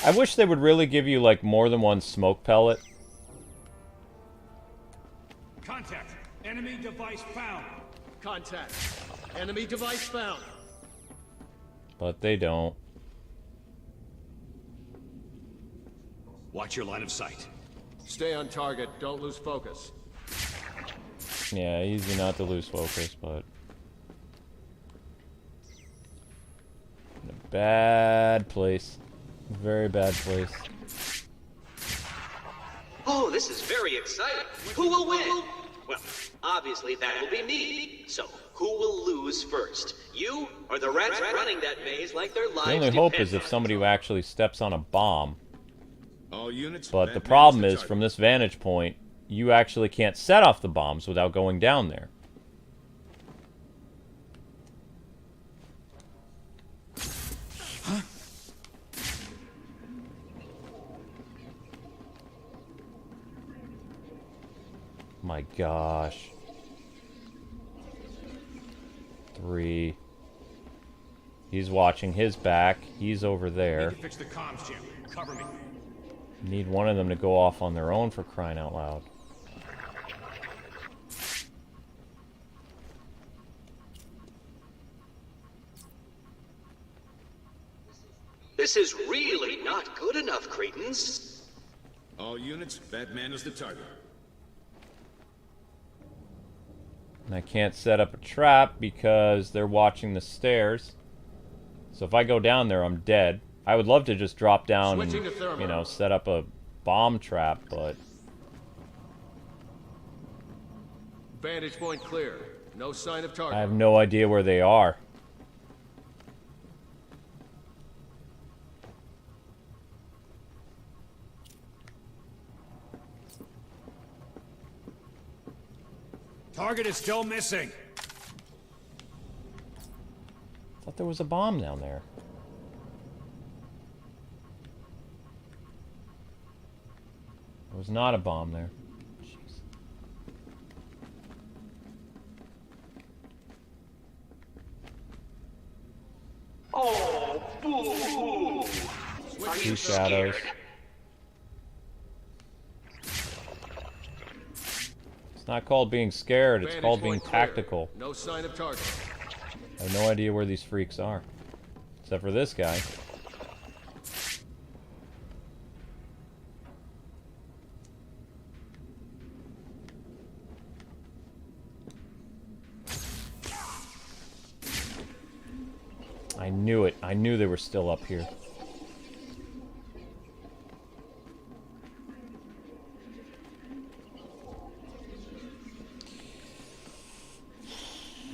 I wish they would really give you, like, more than one smoke pellet. Contact. Enemy device found. Contact. Enemy device found. But they don't. Watch your line of sight. Stay on target. Don't lose focus. Yeah, easy not to lose focus, but... in a bad place. Very bad place. Oh, this is very exciting. Who will win? Well, obviously that will be me. So, who will lose first? You or the rats running that maze like their lives The only hope is depend if on somebody it? who actually steps on a bomb. All units. But the problem is, from this vantage point, you actually can't set off the bombs without going down there. My gosh. 3. He's watching his back. He's over there. Need to fix the comms jam. Cover me. Need one of them to go off on their own, for crying out loud. This is really not good enough, Cretans. All units. Batman is the target. And I can't set up a trap because they're watching the stairs. So if I go down there, I'm dead. I would love to just drop down and, Switching to thermal. you know, set up a bomb trap, but... Vantage point clear. No sign of target. I have no idea where they are. Target is still missing. Thought there was a bomb down there. There was not a bomb there. Jeez. Oh, boo! Are you Two shadows. scared? It's not called being scared, it's Vantage called being point clear. tactical. No sign of target. I have no idea where these freaks are. Except for this guy. I knew it. I knew they were still up here.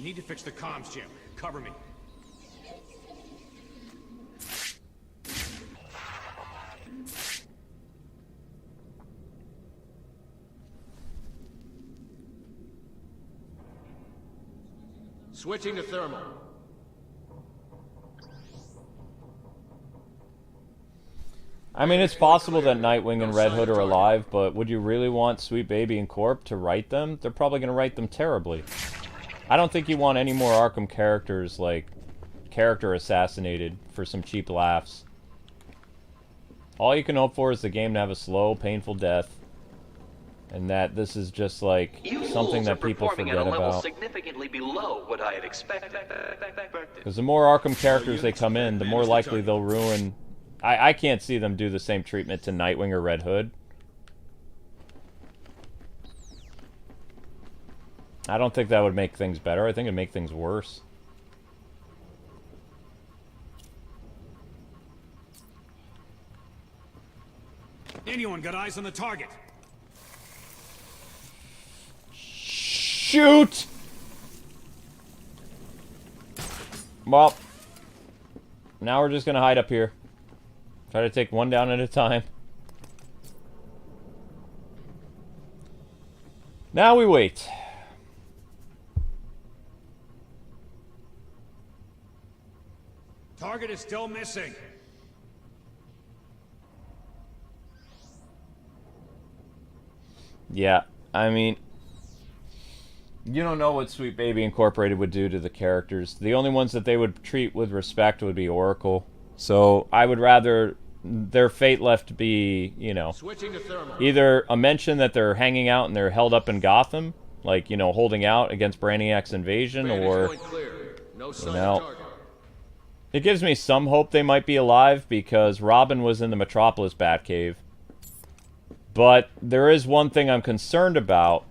I need to fix the comms jam. Cover me. Switching to thermal. I mean, it's possible that Nightwing and Red Hood are alive, but would you really want Sweet Baby and Corp to write them? They're probably going to write them terribly. I don't think you want any more Arkham characters, like, character assassinated for some cheap laughs. All you can hope for is the game to have a slow, painful death. And that this is just, like, something that people forget about. Significantly below what I had expected. Because the more Arkham characters they come in, the more likely they'll ruin... I can't see them do the same treatment to Nightwing or Red Hood. I don't think that would make things better. I think it'd make things worse. Anyone got eyes on the target? Shoot! Well, now we're just gonna hide up here. Try to take one down at a time. Now we wait. Target is still missing. Yeah, I mean... You don't know what Sweet Baby Incorporated would do to the characters. The only ones that they would treat with respect would be Oracle. So I would rather their fate left be, you know, either a mention that they're hanging out and they're held up in Gotham, like, you know, holding out against Brainiac's invasion, or, you know, it gives me some hope they might be alive because Robin was in the Metropolis Batcave. But there is one thing I'm concerned about.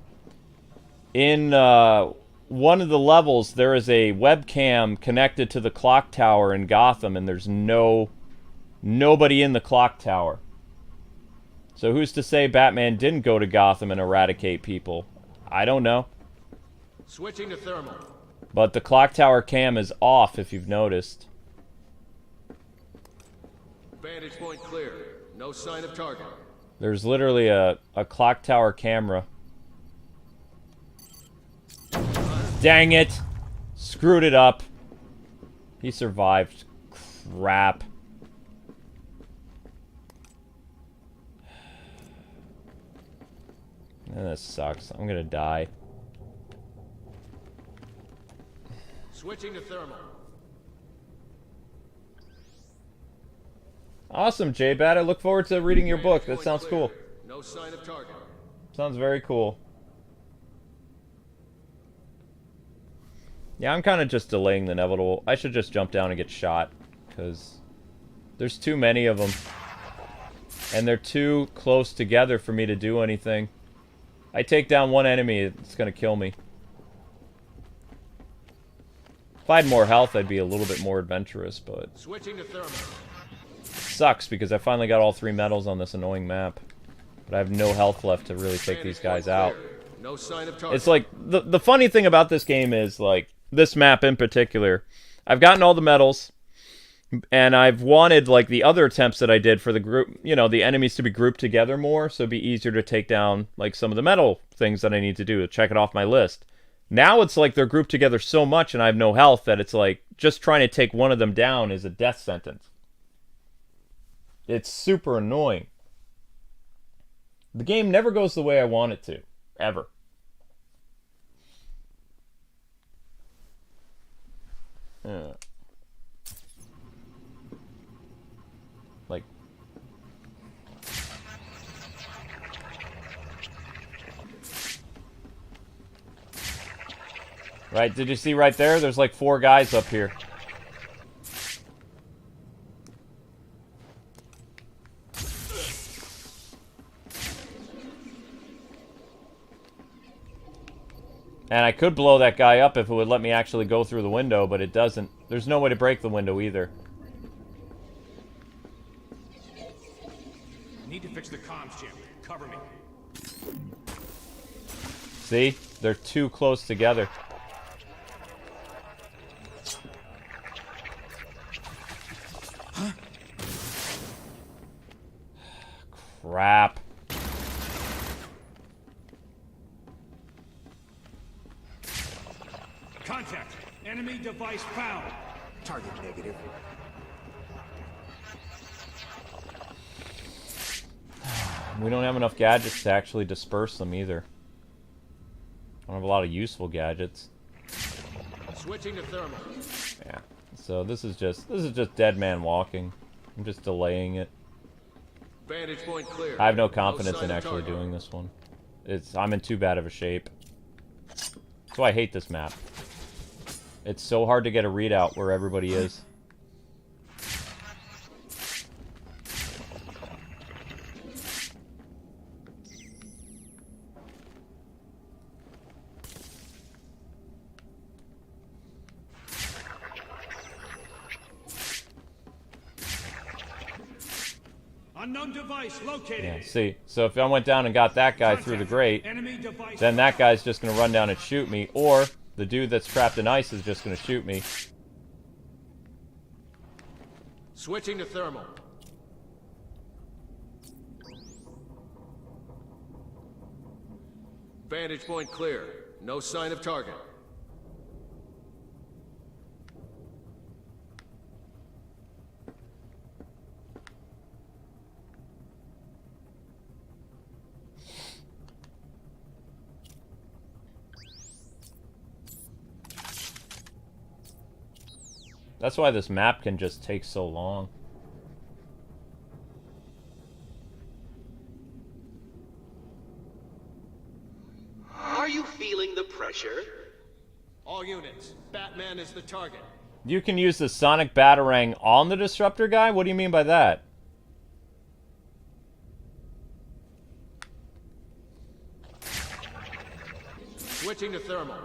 In one of the levels, there is a webcam connected to the clock tower in Gotham, and there's nobody in the clock tower. So who's to say Batman didn't go to Gotham and eradicate people? I don't know. Switching to thermal. But the clock tower cam is off, if you've noticed. Vantage point clear. No sign of target. There's literally a clock tower camera. Dang it! Screwed it up. He survived. Crap. This sucks. I'm gonna die. Switching to thermal. Awesome, J-Bat. I look forward to reading your book. That sounds cool. No sign of target. Sounds very cool. Yeah, I'm kind of just delaying the inevitable. I should just jump down and get shot, because there's too many of them. And they're too close together for me to do anything. I take down one enemy, it's going to kill me. If I had more health, I'd be a little bit more adventurous, but... Switching to thermal. Sucks, because I finally got all 3 medals on this annoying map. But I have no health left to really take these guys out. No sign of target. It's like, the funny thing about this game is, like, this map in particular, I've gotten all the medals, and I've wanted, like, the other attempts that I did for the group, you know, the enemies to be grouped together more, so it'd be easier to take down, like, some of the medal things that I need to do to check it off my list. Now it's like they're grouped together so much and I have no health that it's like, just trying to take one of them down is a death sentence. It's super annoying. The game never goes the way I want it to. Ever. Like... Right, did you see right there? There's like 4 guys up here. And I could blow that guy up if it would let me actually go through the window, but it doesn't. There's no way to break the window either. Need to fix the comms, Jim. Cover me. See? They're too close together. Huh? Crap. Contact. Enemy device found. Target negative. We don't have enough gadgets to actually disperse them either. I don't have a lot of useful gadgets. Switching to thermal. Yeah. So this is just dead man walking. I'm just delaying it. Vantage point clear. I have no confidence sign in of actually target. doing this one. I'm in too bad of a shape. That's why I hate this map. It's so hard to get a readout where everybody is. Unknown device located. Yeah, see, so if I went down and got that guy through the grate, Enemy device then that guy's just gonna run down and shoot me, or the dude that's trapped in ice is just gonna shoot me. Switching to thermal. Vantage point clear. No sign of target. That's why this map can just take so long. Are you feeling the pressure? All units, Batman is the target. You can use the Sonic Batarang on the Disruptor guy? What do you mean by that? Switching to thermal.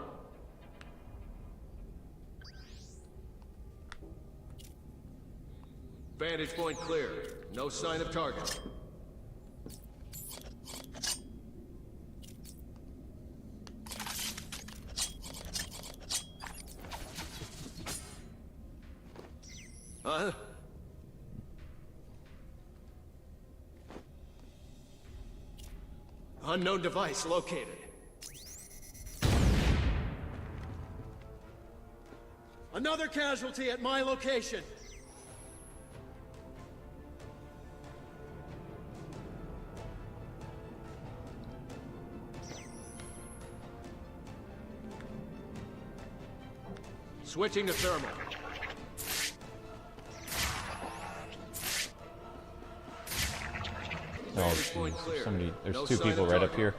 Vantage point clear. No sign of target. Unknown device located. Another casualty at my location. Switching to thermal. Oh, jeez. Somebody, there's two people right up here.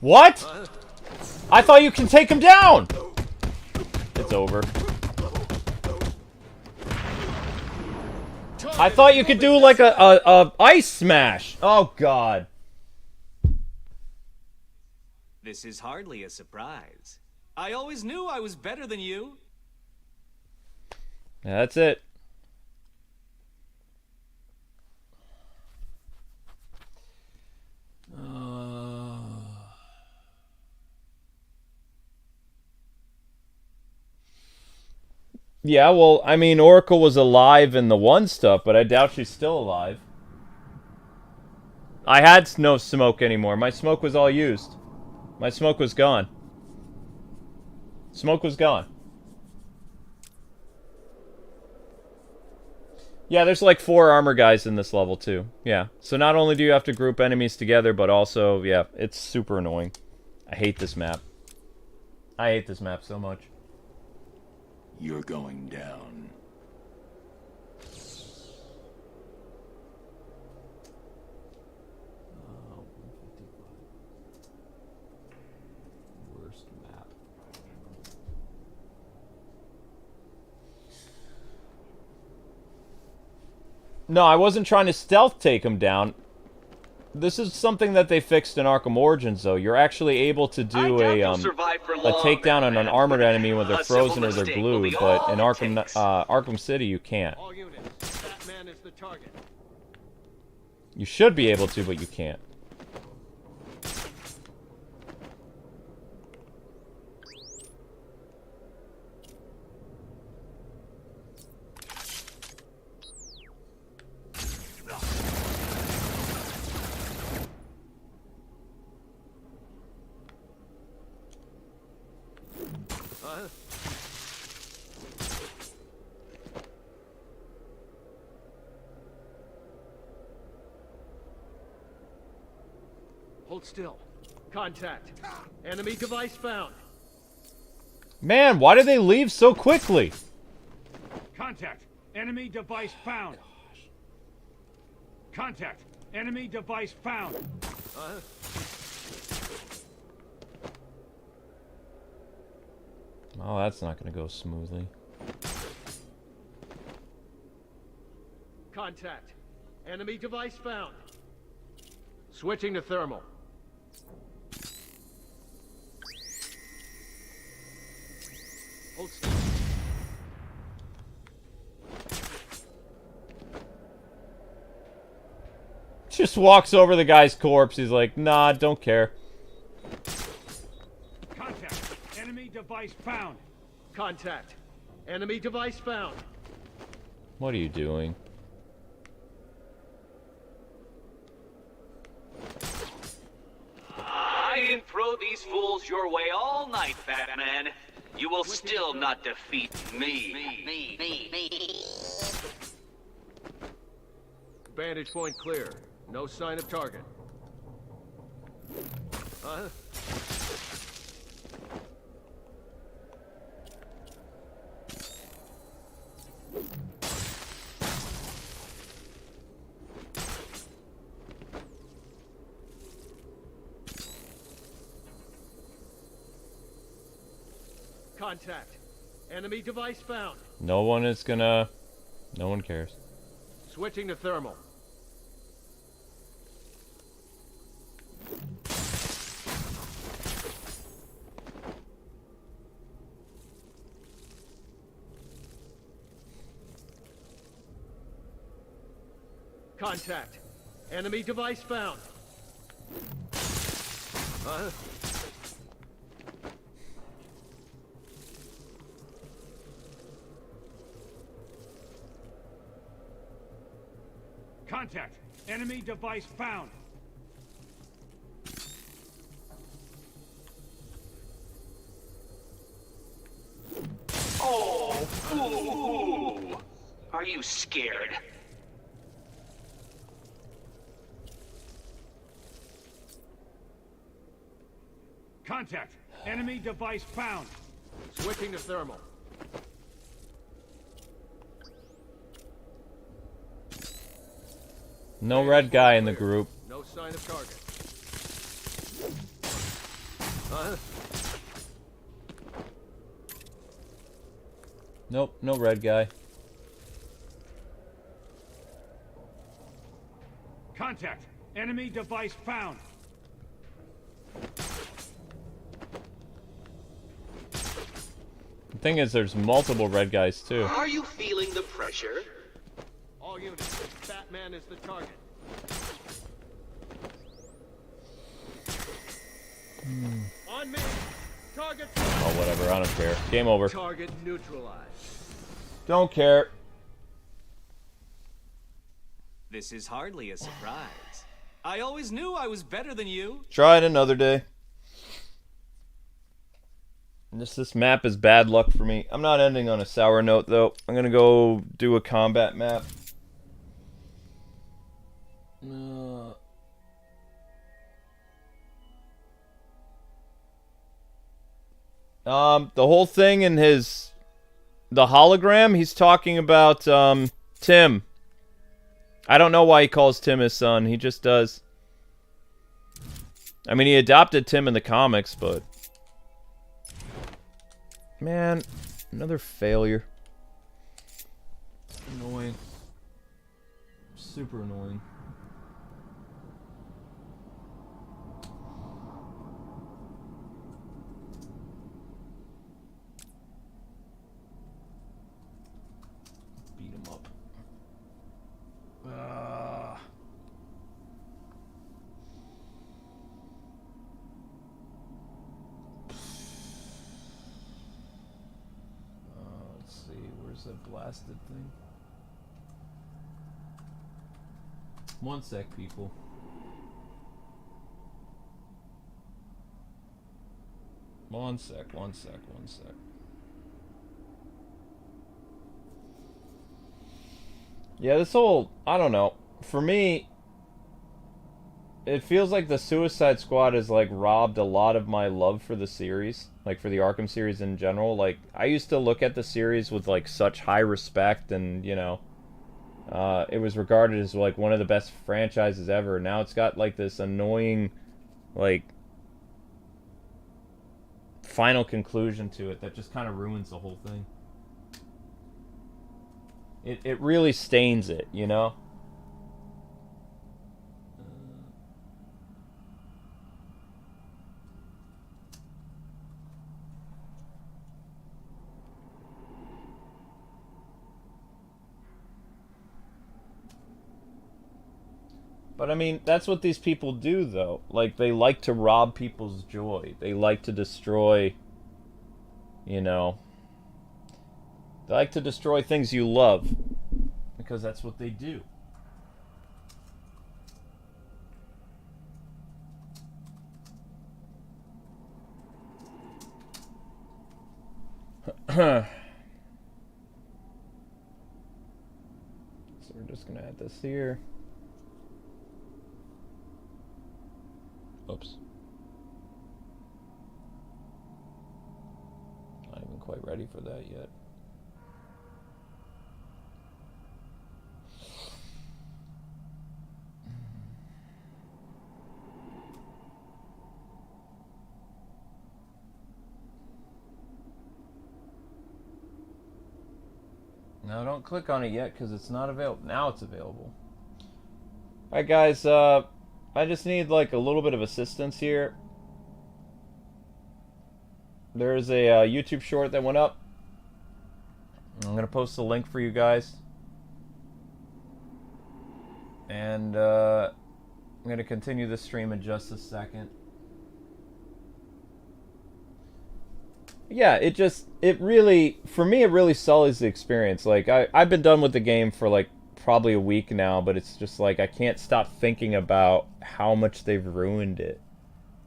What? I thought you can take him down! It's over. I thought you could do like a ice smash. Oh god. This is hardly a surprise. I always knew I was better than you. Yeah, that's it. Yeah, well, I mean, Oracle was alive in the one stuff, but I doubt she's still alive. I had no smoke anymore. My smoke was all used. My smoke was gone. Smoke was gone. Yeah, there's like 4 armor guys in this level too. Yeah, so not only do you have to group enemies together, but also, yeah, it's super annoying. I hate this map. I hate this map so much. You're going down. Worst map. No, I wasn't trying to stealth take him down. This is something that they fixed in Arkham Origins, though. You're actually able to do a takedown on an armored enemy when they're frozen or they're glued, but in Arkham City you can't. All units, Batman is the target. You should be able to, but you can't. Hold still. Contact. Enemy device found. Man, why did they leave so quickly? Contact. Enemy device found. Contact. Enemy device found. Oh, that's not gonna go smoothly. Contact. Enemy device found. Switching to thermal. Hold still. Just walks over the guy's corpse. He's like, nah, don't care. Contact. Enemy device found. Contact. Enemy device found. What are you doing? I can throw these fools your way all night, Batman. You will still not defeat me. Vantage point clear. No sign of target. Contact. Enemy device found. No one is gonna... No one cares. Switching to thermal. Contact. Enemy device found. Contact. Enemy device found. Oh, ooh. Are you scared? Contact. Enemy device found. Switching to thermal. No red guy in the group. No sign of target. Nope, no red guy. Contact. Enemy device found. The thing is, there's multiple red guys too. Are you feeling the pressure? All units. Batman is the target. On me. Target. Oh, whatever, I don't care. Game over. Target neutralized. Don't care. This is hardly a surprise. I always knew I was better than you. Try it another day. This map is bad luck for me. I'm not ending on a sour note, though. I'm gonna go do a combat map. The whole thing in the hologram, he's talking about, Tim. I don't know why he calls Tim his son. He just does. I mean, he adopted Tim in the comics, but... Man, another failure. Annoying. Super annoying. Beat him up. Where's that blasted thing? One sec, people. One sec. Yeah, this whole, I don't know. For me, it feels like the Suicide Squad has, like, robbed a lot of my love for the series. Like, for the Arkham series in general. Like, I used to look at the series with, like, such high respect and, you know, it was regarded as, like, one of the best franchises ever. Now it's got, like, this annoying, like, final conclusion to it that just kind of ruins the whole thing. It really stains it, you know? But I mean, that's what these people do, though. Like, they like to rob people's joy. They like to destroy, you know, they like to destroy things you love. Because that's what they do. So we're just gonna add this here. Oops. Not even quite ready for that yet. No, don't click on it yet because it's not available. Now it's available. Alright guys, I just need like a little bit of assistance here. There's a YouTube short that went up. I'm going to post the link for you guys. And I'm going to continue this stream in just a second. Yeah, it really, for me, it really sullies the experience. Like, I've been done with the game for, like, probably a week now, but it's just, like, I can't stop thinking about how much they've ruined it.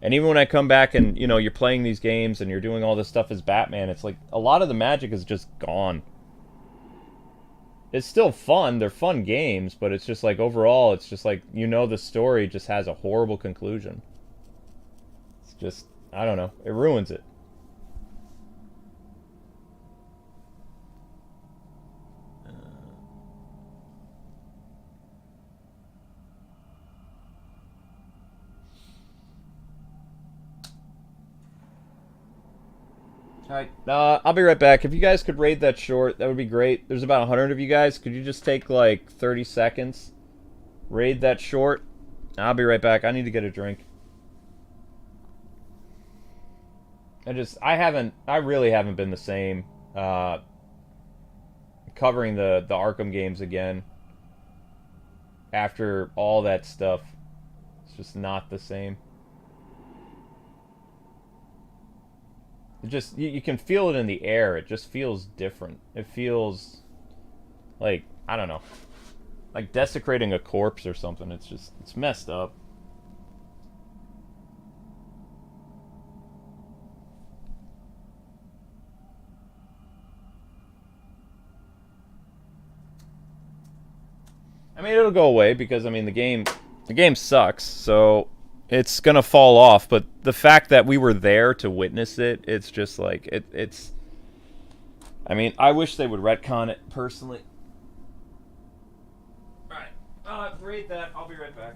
And even when I come back and, you know, you're playing these games and you're doing all this stuff as Batman, it's like, a lot of the magic is just gone. It's still fun, they're fun games, but it's just, like, overall, it's just, like, you know the story just has a horrible conclusion. It's just, I don't know, it ruins it. Alright, I'll be right back. If you guys could raid that short, that would be great. There's about 100 of you guys. Could you just take, like, 30 seconds? Raid that short. I'll be right back. I need to get a drink. I really haven't been the same, covering the Arkham games again. After all that stuff. It's just not the same. It just, you can feel it in the air. It just feels different. It feels like, I don't know, like desecrating a corpse or something. It's just, it's messed up. I mean, it'll go away because, I mean, the game sucks, so it's gonna fall off, but the fact that we were there to witness it, it's just like, it's... I mean, I wish they would retcon it, personally. Alright, raid that, I'll be right back.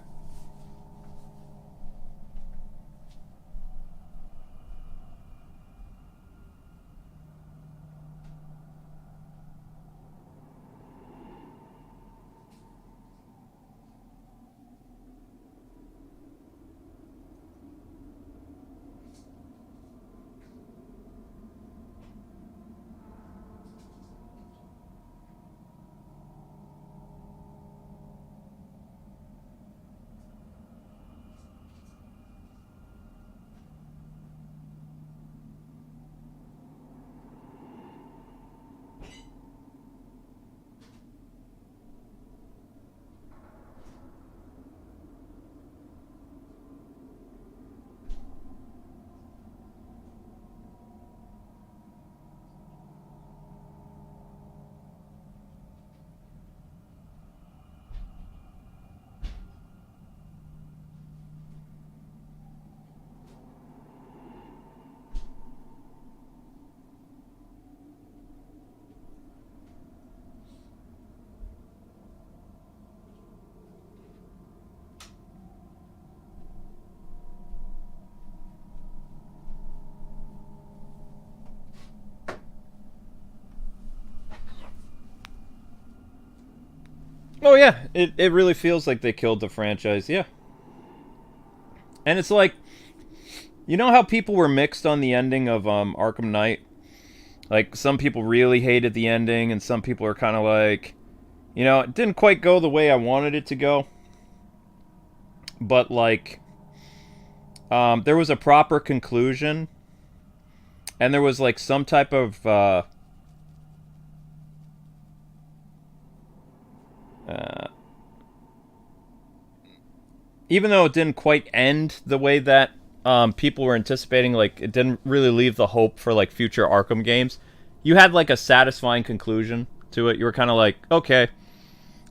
Oh yeah, it really feels like they killed the franchise, yeah. And it's like, you know how people were mixed on the ending of Arkham Knight? Like, some people really hated the ending, and some people are kind of like, you know, it didn't quite go the way I wanted it to go. But, like, there was a proper conclusion, and there was, like, some type of, even though it didn't quite end the way that people were anticipating, like, it didn't really leave the hope for, like, future Arkham games, you had, like, a satisfying conclusion to it. You were kind of like, okay,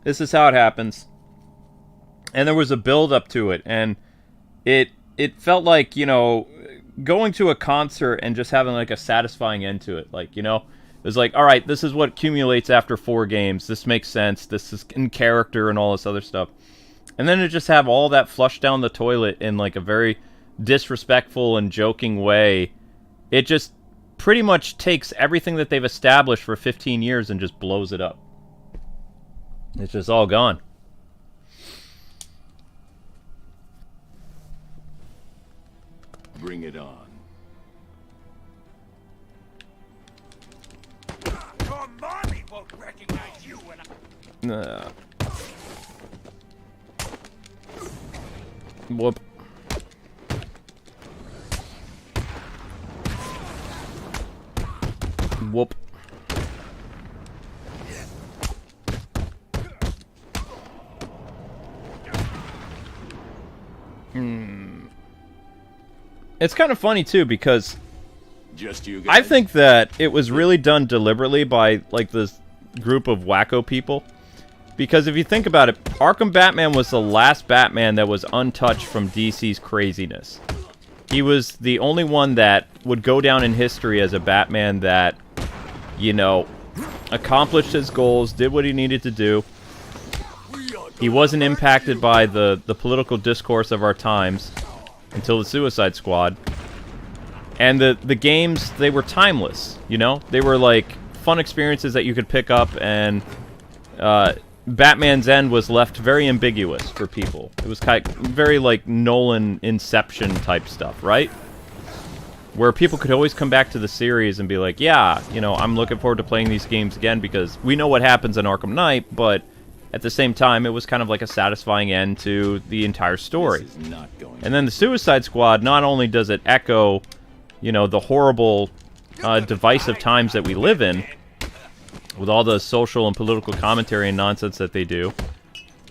this is how it happens. And there was a build-up to it, and it felt like, you know, going to a concert and just having, like, a satisfying end to it. Like, you know, it was like, all right, this is what accumulates after 4 games. This makes sense. This is in character and all this other stuff. And then to just have all that flushed down the toilet in, like, a very disrespectful and joking way, it just pretty much takes everything that they've established for 15 years and just blows it up. It's just all gone. Bring it on. Your mommy won't recognize you when I... Whoop. Whoop. It's kind of funny too, because Just you guys? I think that it was really done deliberately by, like, this group of wacko people. Because if you think about it, Arkham Batman was the last Batman that was untouched from DC's craziness. He was the only one that would go down in history as a Batman that, you know, accomplished his goals, did what he needed to do. He wasn't impacted by the political discourse of our times until the Suicide Squad. And the games, they were timeless, you know? They were, like, fun experiences that you could pick up, and Batman's end was left very ambiguous for people. It was kind of very, like, Nolan Inception type stuff, right? Where people could always come back to the series and be like, yeah, you know, I'm looking forward to playing these games again because we know what happens in Arkham Knight, but at the same time, it was kind of like a satisfying end to the entire story. And then the Suicide Squad, not only does it echo, you know, the horrible, divisive times that we live in, with all the social and political commentary and nonsense that they do,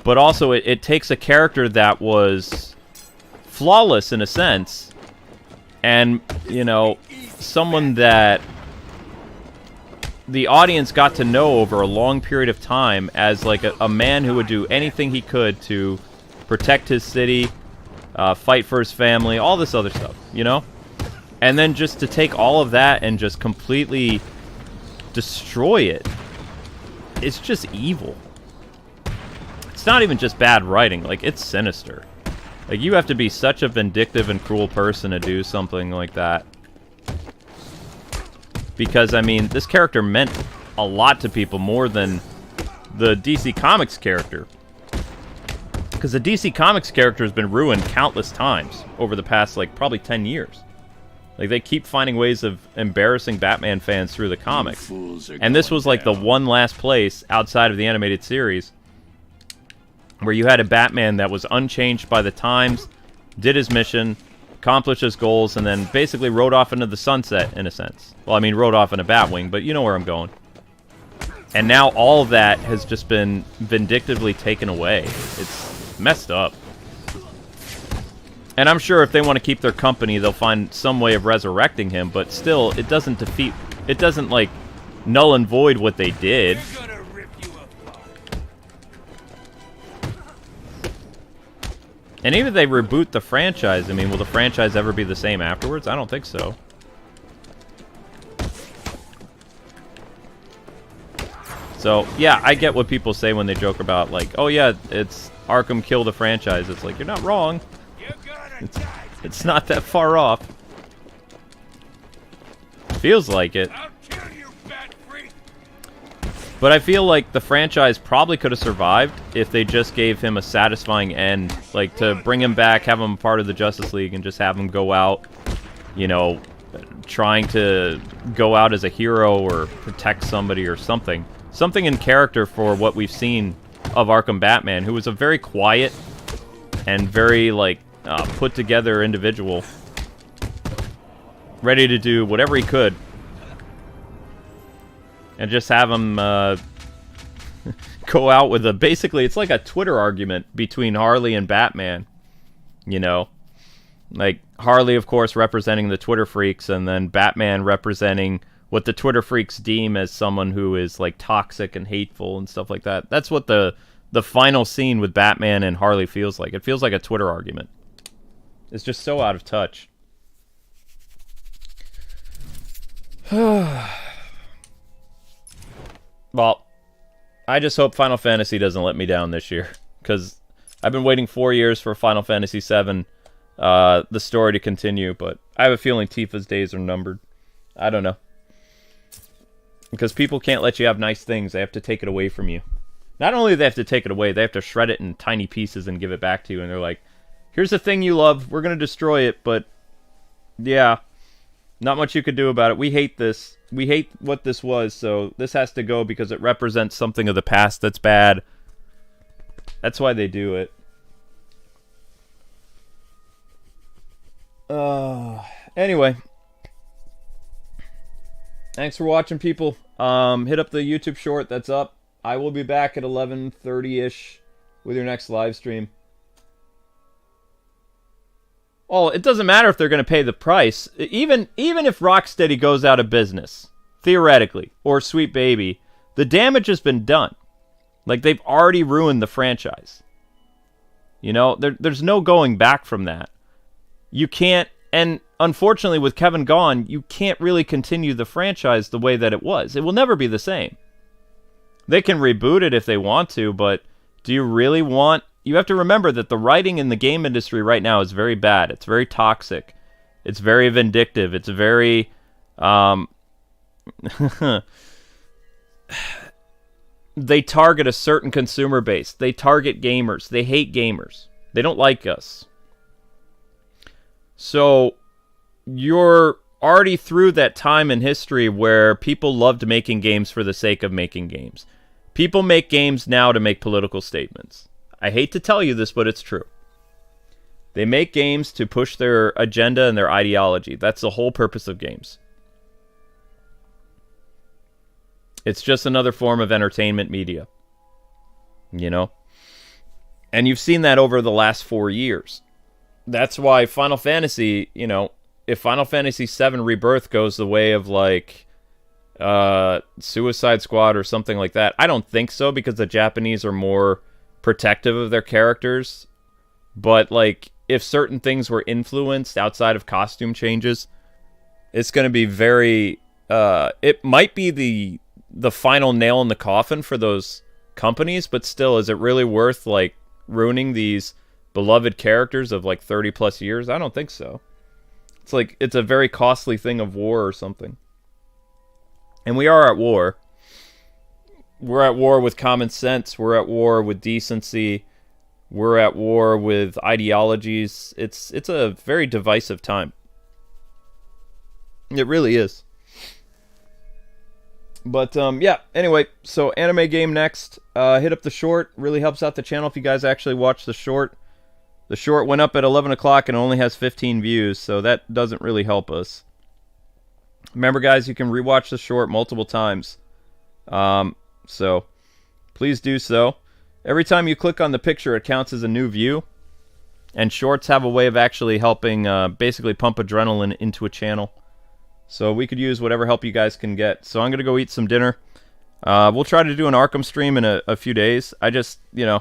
but also it takes a character that was flawless in a sense, and, you know, someone that the audience got to know over a long period of time as, like, a man who would do anything he could to protect his city, fight for his family, all this other stuff, you know? And then just to take all of that and just completely destroy it, it's just evil. It's not even just bad writing, like, it's sinister. Like, you have to be such a vindictive and cruel person to do something like that. Because, I mean, this character meant a lot to people, more than the DC Comics character. Because the DC Comics character has been ruined countless times over the past, like, probably 10 years. Like, they keep finding ways of embarrassing Batman fans through the comics. And this was, like, the one last place outside of the animated series where you had a Batman that was unchanged by the times, did his mission, accomplished his goals, and then basically rode off into the sunset, in a sense. Well, I mean, rode off in a Batwing, but you know where I'm going. And now all of that has just been vindictively taken away. It's messed up. And I'm sure if they want to keep their company, they'll find some way of resurrecting him, but still, it doesn't defeat... It doesn't, like, null and void what they did. And even if they reboot the franchise, I mean, will the franchise ever be the same afterwards? I don't think so. So, yeah, I get what people say when they joke about, like, oh yeah, it's Arkham killed the franchise. It's like, you're not wrong. It's not that far off. Feels like it. But I feel like the franchise probably could have survived if they just gave him a satisfying end. Like, to bring him back, have him a part of the Justice League, and just have him go out, you know, trying to go out as a hero or protect somebody or something. Something in character for what we've seen of Arkham Batman, who was a very quiet and very, like, put-together individual. Ready to do whatever he could. And just have him go out with a... Basically, it's like a Twitter argument between Harley and Batman. You know? Like, Harley, of course, representing the Twitter freaks, and then Batman representing what the Twitter freaks deem as someone who is, like, toxic and hateful and stuff like that. That's what the final scene with Batman and Harley feels like. It feels like a Twitter argument. It's just so out of touch. Well, I just hope Final Fantasy doesn't let me down this year, because I've been waiting 4 years for Final Fantasy VII, the story to continue, but I have a feeling Tifa's days are numbered. I don't know. Because people can't let you have nice things, they have to take it away from you. Not only do they have to take it away, they have to shred it in tiny pieces and give it back to you, and they're like, here's the thing you love, we're going to destroy it, but yeah, not much you could do about it. We hate this. We hate what this was, so this has to go because it represents something of the past that's bad. That's why they do it. Anyway. Thanks for watching, people. Hit up the YouTube short that's up. I will be back at 11:30-ish with your next live stream. Well, it doesn't matter if they're going to pay the price. Even if Rocksteady goes out of business, theoretically, or Sweet Baby, the damage has been done. Like, they've already ruined the franchise. You know, there's no going back from that. You can't, and unfortunately with Kevin gone, you can't really continue the franchise the way that it was. It will never be the same. They can reboot it if they want to, but do you really want... You have to remember that the writing in the game industry right now is very bad. It's very toxic. It's very vindictive. It's very... They target a certain consumer base. They target gamers. They hate gamers. They don't like us. So, you're already through that time in history where people loved making games for the sake of making games. People make games now to make political statements. I hate to tell you this, but it's true. They make games to push their agenda and their ideology. That's the whole purpose of games. It's just another form of entertainment media. You know? And you've seen that over the last 4 years. That's why Final Fantasy, you know, if Final Fantasy VII Rebirth goes the way of, like, Suicide Squad or something like that, I don't think so, because the Japanese are more protective of their characters. But, like, if certain things were influenced outside of costume changes, it's going to be very... it might be the final nail in the coffin for those companies, but still, is it really worth, like, ruining these beloved characters of, like, 30 plus years? I don't think so. It's like, it's a very costly thing of war or something. And we are at war. We're at war with common sense. We're at war with decency. We're at war with ideologies. It's a very divisive time. It really is. But, yeah, anyway, so anime game next. Hit up the short. Really helps out the channel if you guys actually watch the short. The short went up at 11 o'clock and only has 15 views, so that doesn't really help us. Remember, guys, you can rewatch the short multiple times. So, please do so. Every time you click on the picture, it counts as a new view. And shorts have a way of actually helping basically pump adrenaline into a channel. So we could use whatever help you guys can get. So I'm going to go eat some dinner. We'll try to do an Arkham stream in a few days. I just, you know,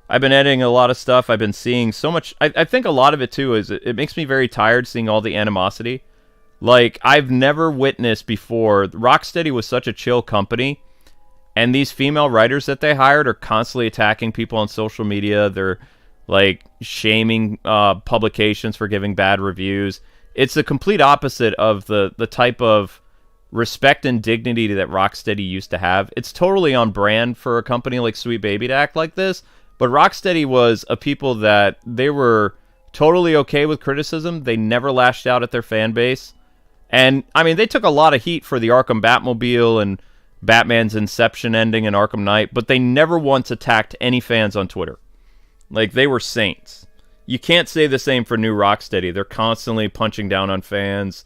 I've been editing a lot of stuff. I've been seeing so much. I think a lot of it, too, is it makes me very tired seeing all the animosity. Like, I've never witnessed before. Rocksteady was such a chill company. And these female writers that they hired are constantly attacking people on social media. They're, like, shaming publications for giving bad reviews. It's the complete opposite of the type of respect and dignity that Rocksteady used to have. It's totally on brand for a company like Sweet Baby to act like this, but Rocksteady was a people that they were totally okay with criticism. They never lashed out at their fan base. And, I mean, they took a lot of heat for the Arkham Batmobile and Batman's Inception ending in Arkham Knight, but they never once attacked any fans on Twitter. Like, they were saints. You can't say the same for new Rocksteady. They're constantly punching down on fans.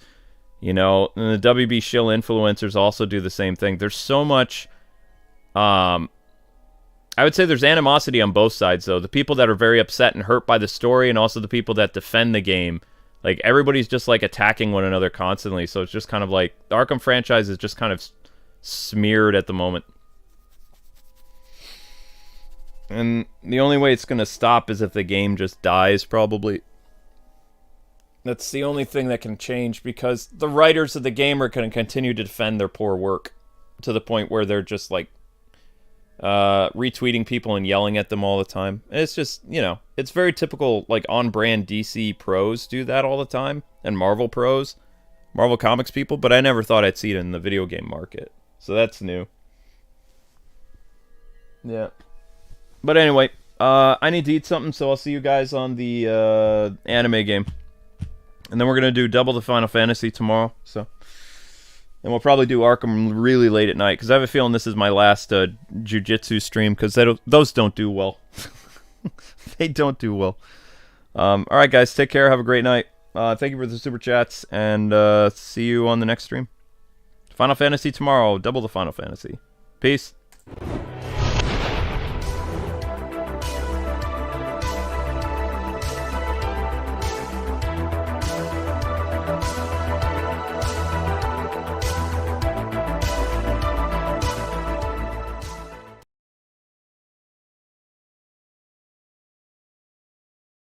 You know, and the WB shill influencers also do the same thing. There's so much, I would say there's animosity on both sides, though. The people that are very upset and hurt by the story, and also the people that defend the game. Like, everybody's just, like, attacking one another constantly, so it's just kind of like, the Arkham franchise is just kind of smeared at the moment. And the only way it's going to stop is if the game just dies, probably. That's the only thing that can change, because the writers of the game are going to continue to defend their poor work to the point where they're just, like, retweeting people and yelling at them all the time. And it's just, you know, it's very typical, like, on-brand DC pros do that all the time, and Marvel pros, Marvel Comics people, but I never thought I'd see it in the video game market. So that's new. Yeah. But anyway, I need to eat something, so I'll see you guys on the anime game. And then we're going to do double the Final Fantasy tomorrow. So, and we'll probably do Arkham really late at night, because I have a feeling this is my last Jiu-Jitsu stream, because those don't do well. They don't do well. Alright guys, take care, have a great night. Thank you for the super chats, and see you on the next stream. Final Fantasy tomorrow, double the Final Fantasy. Peace.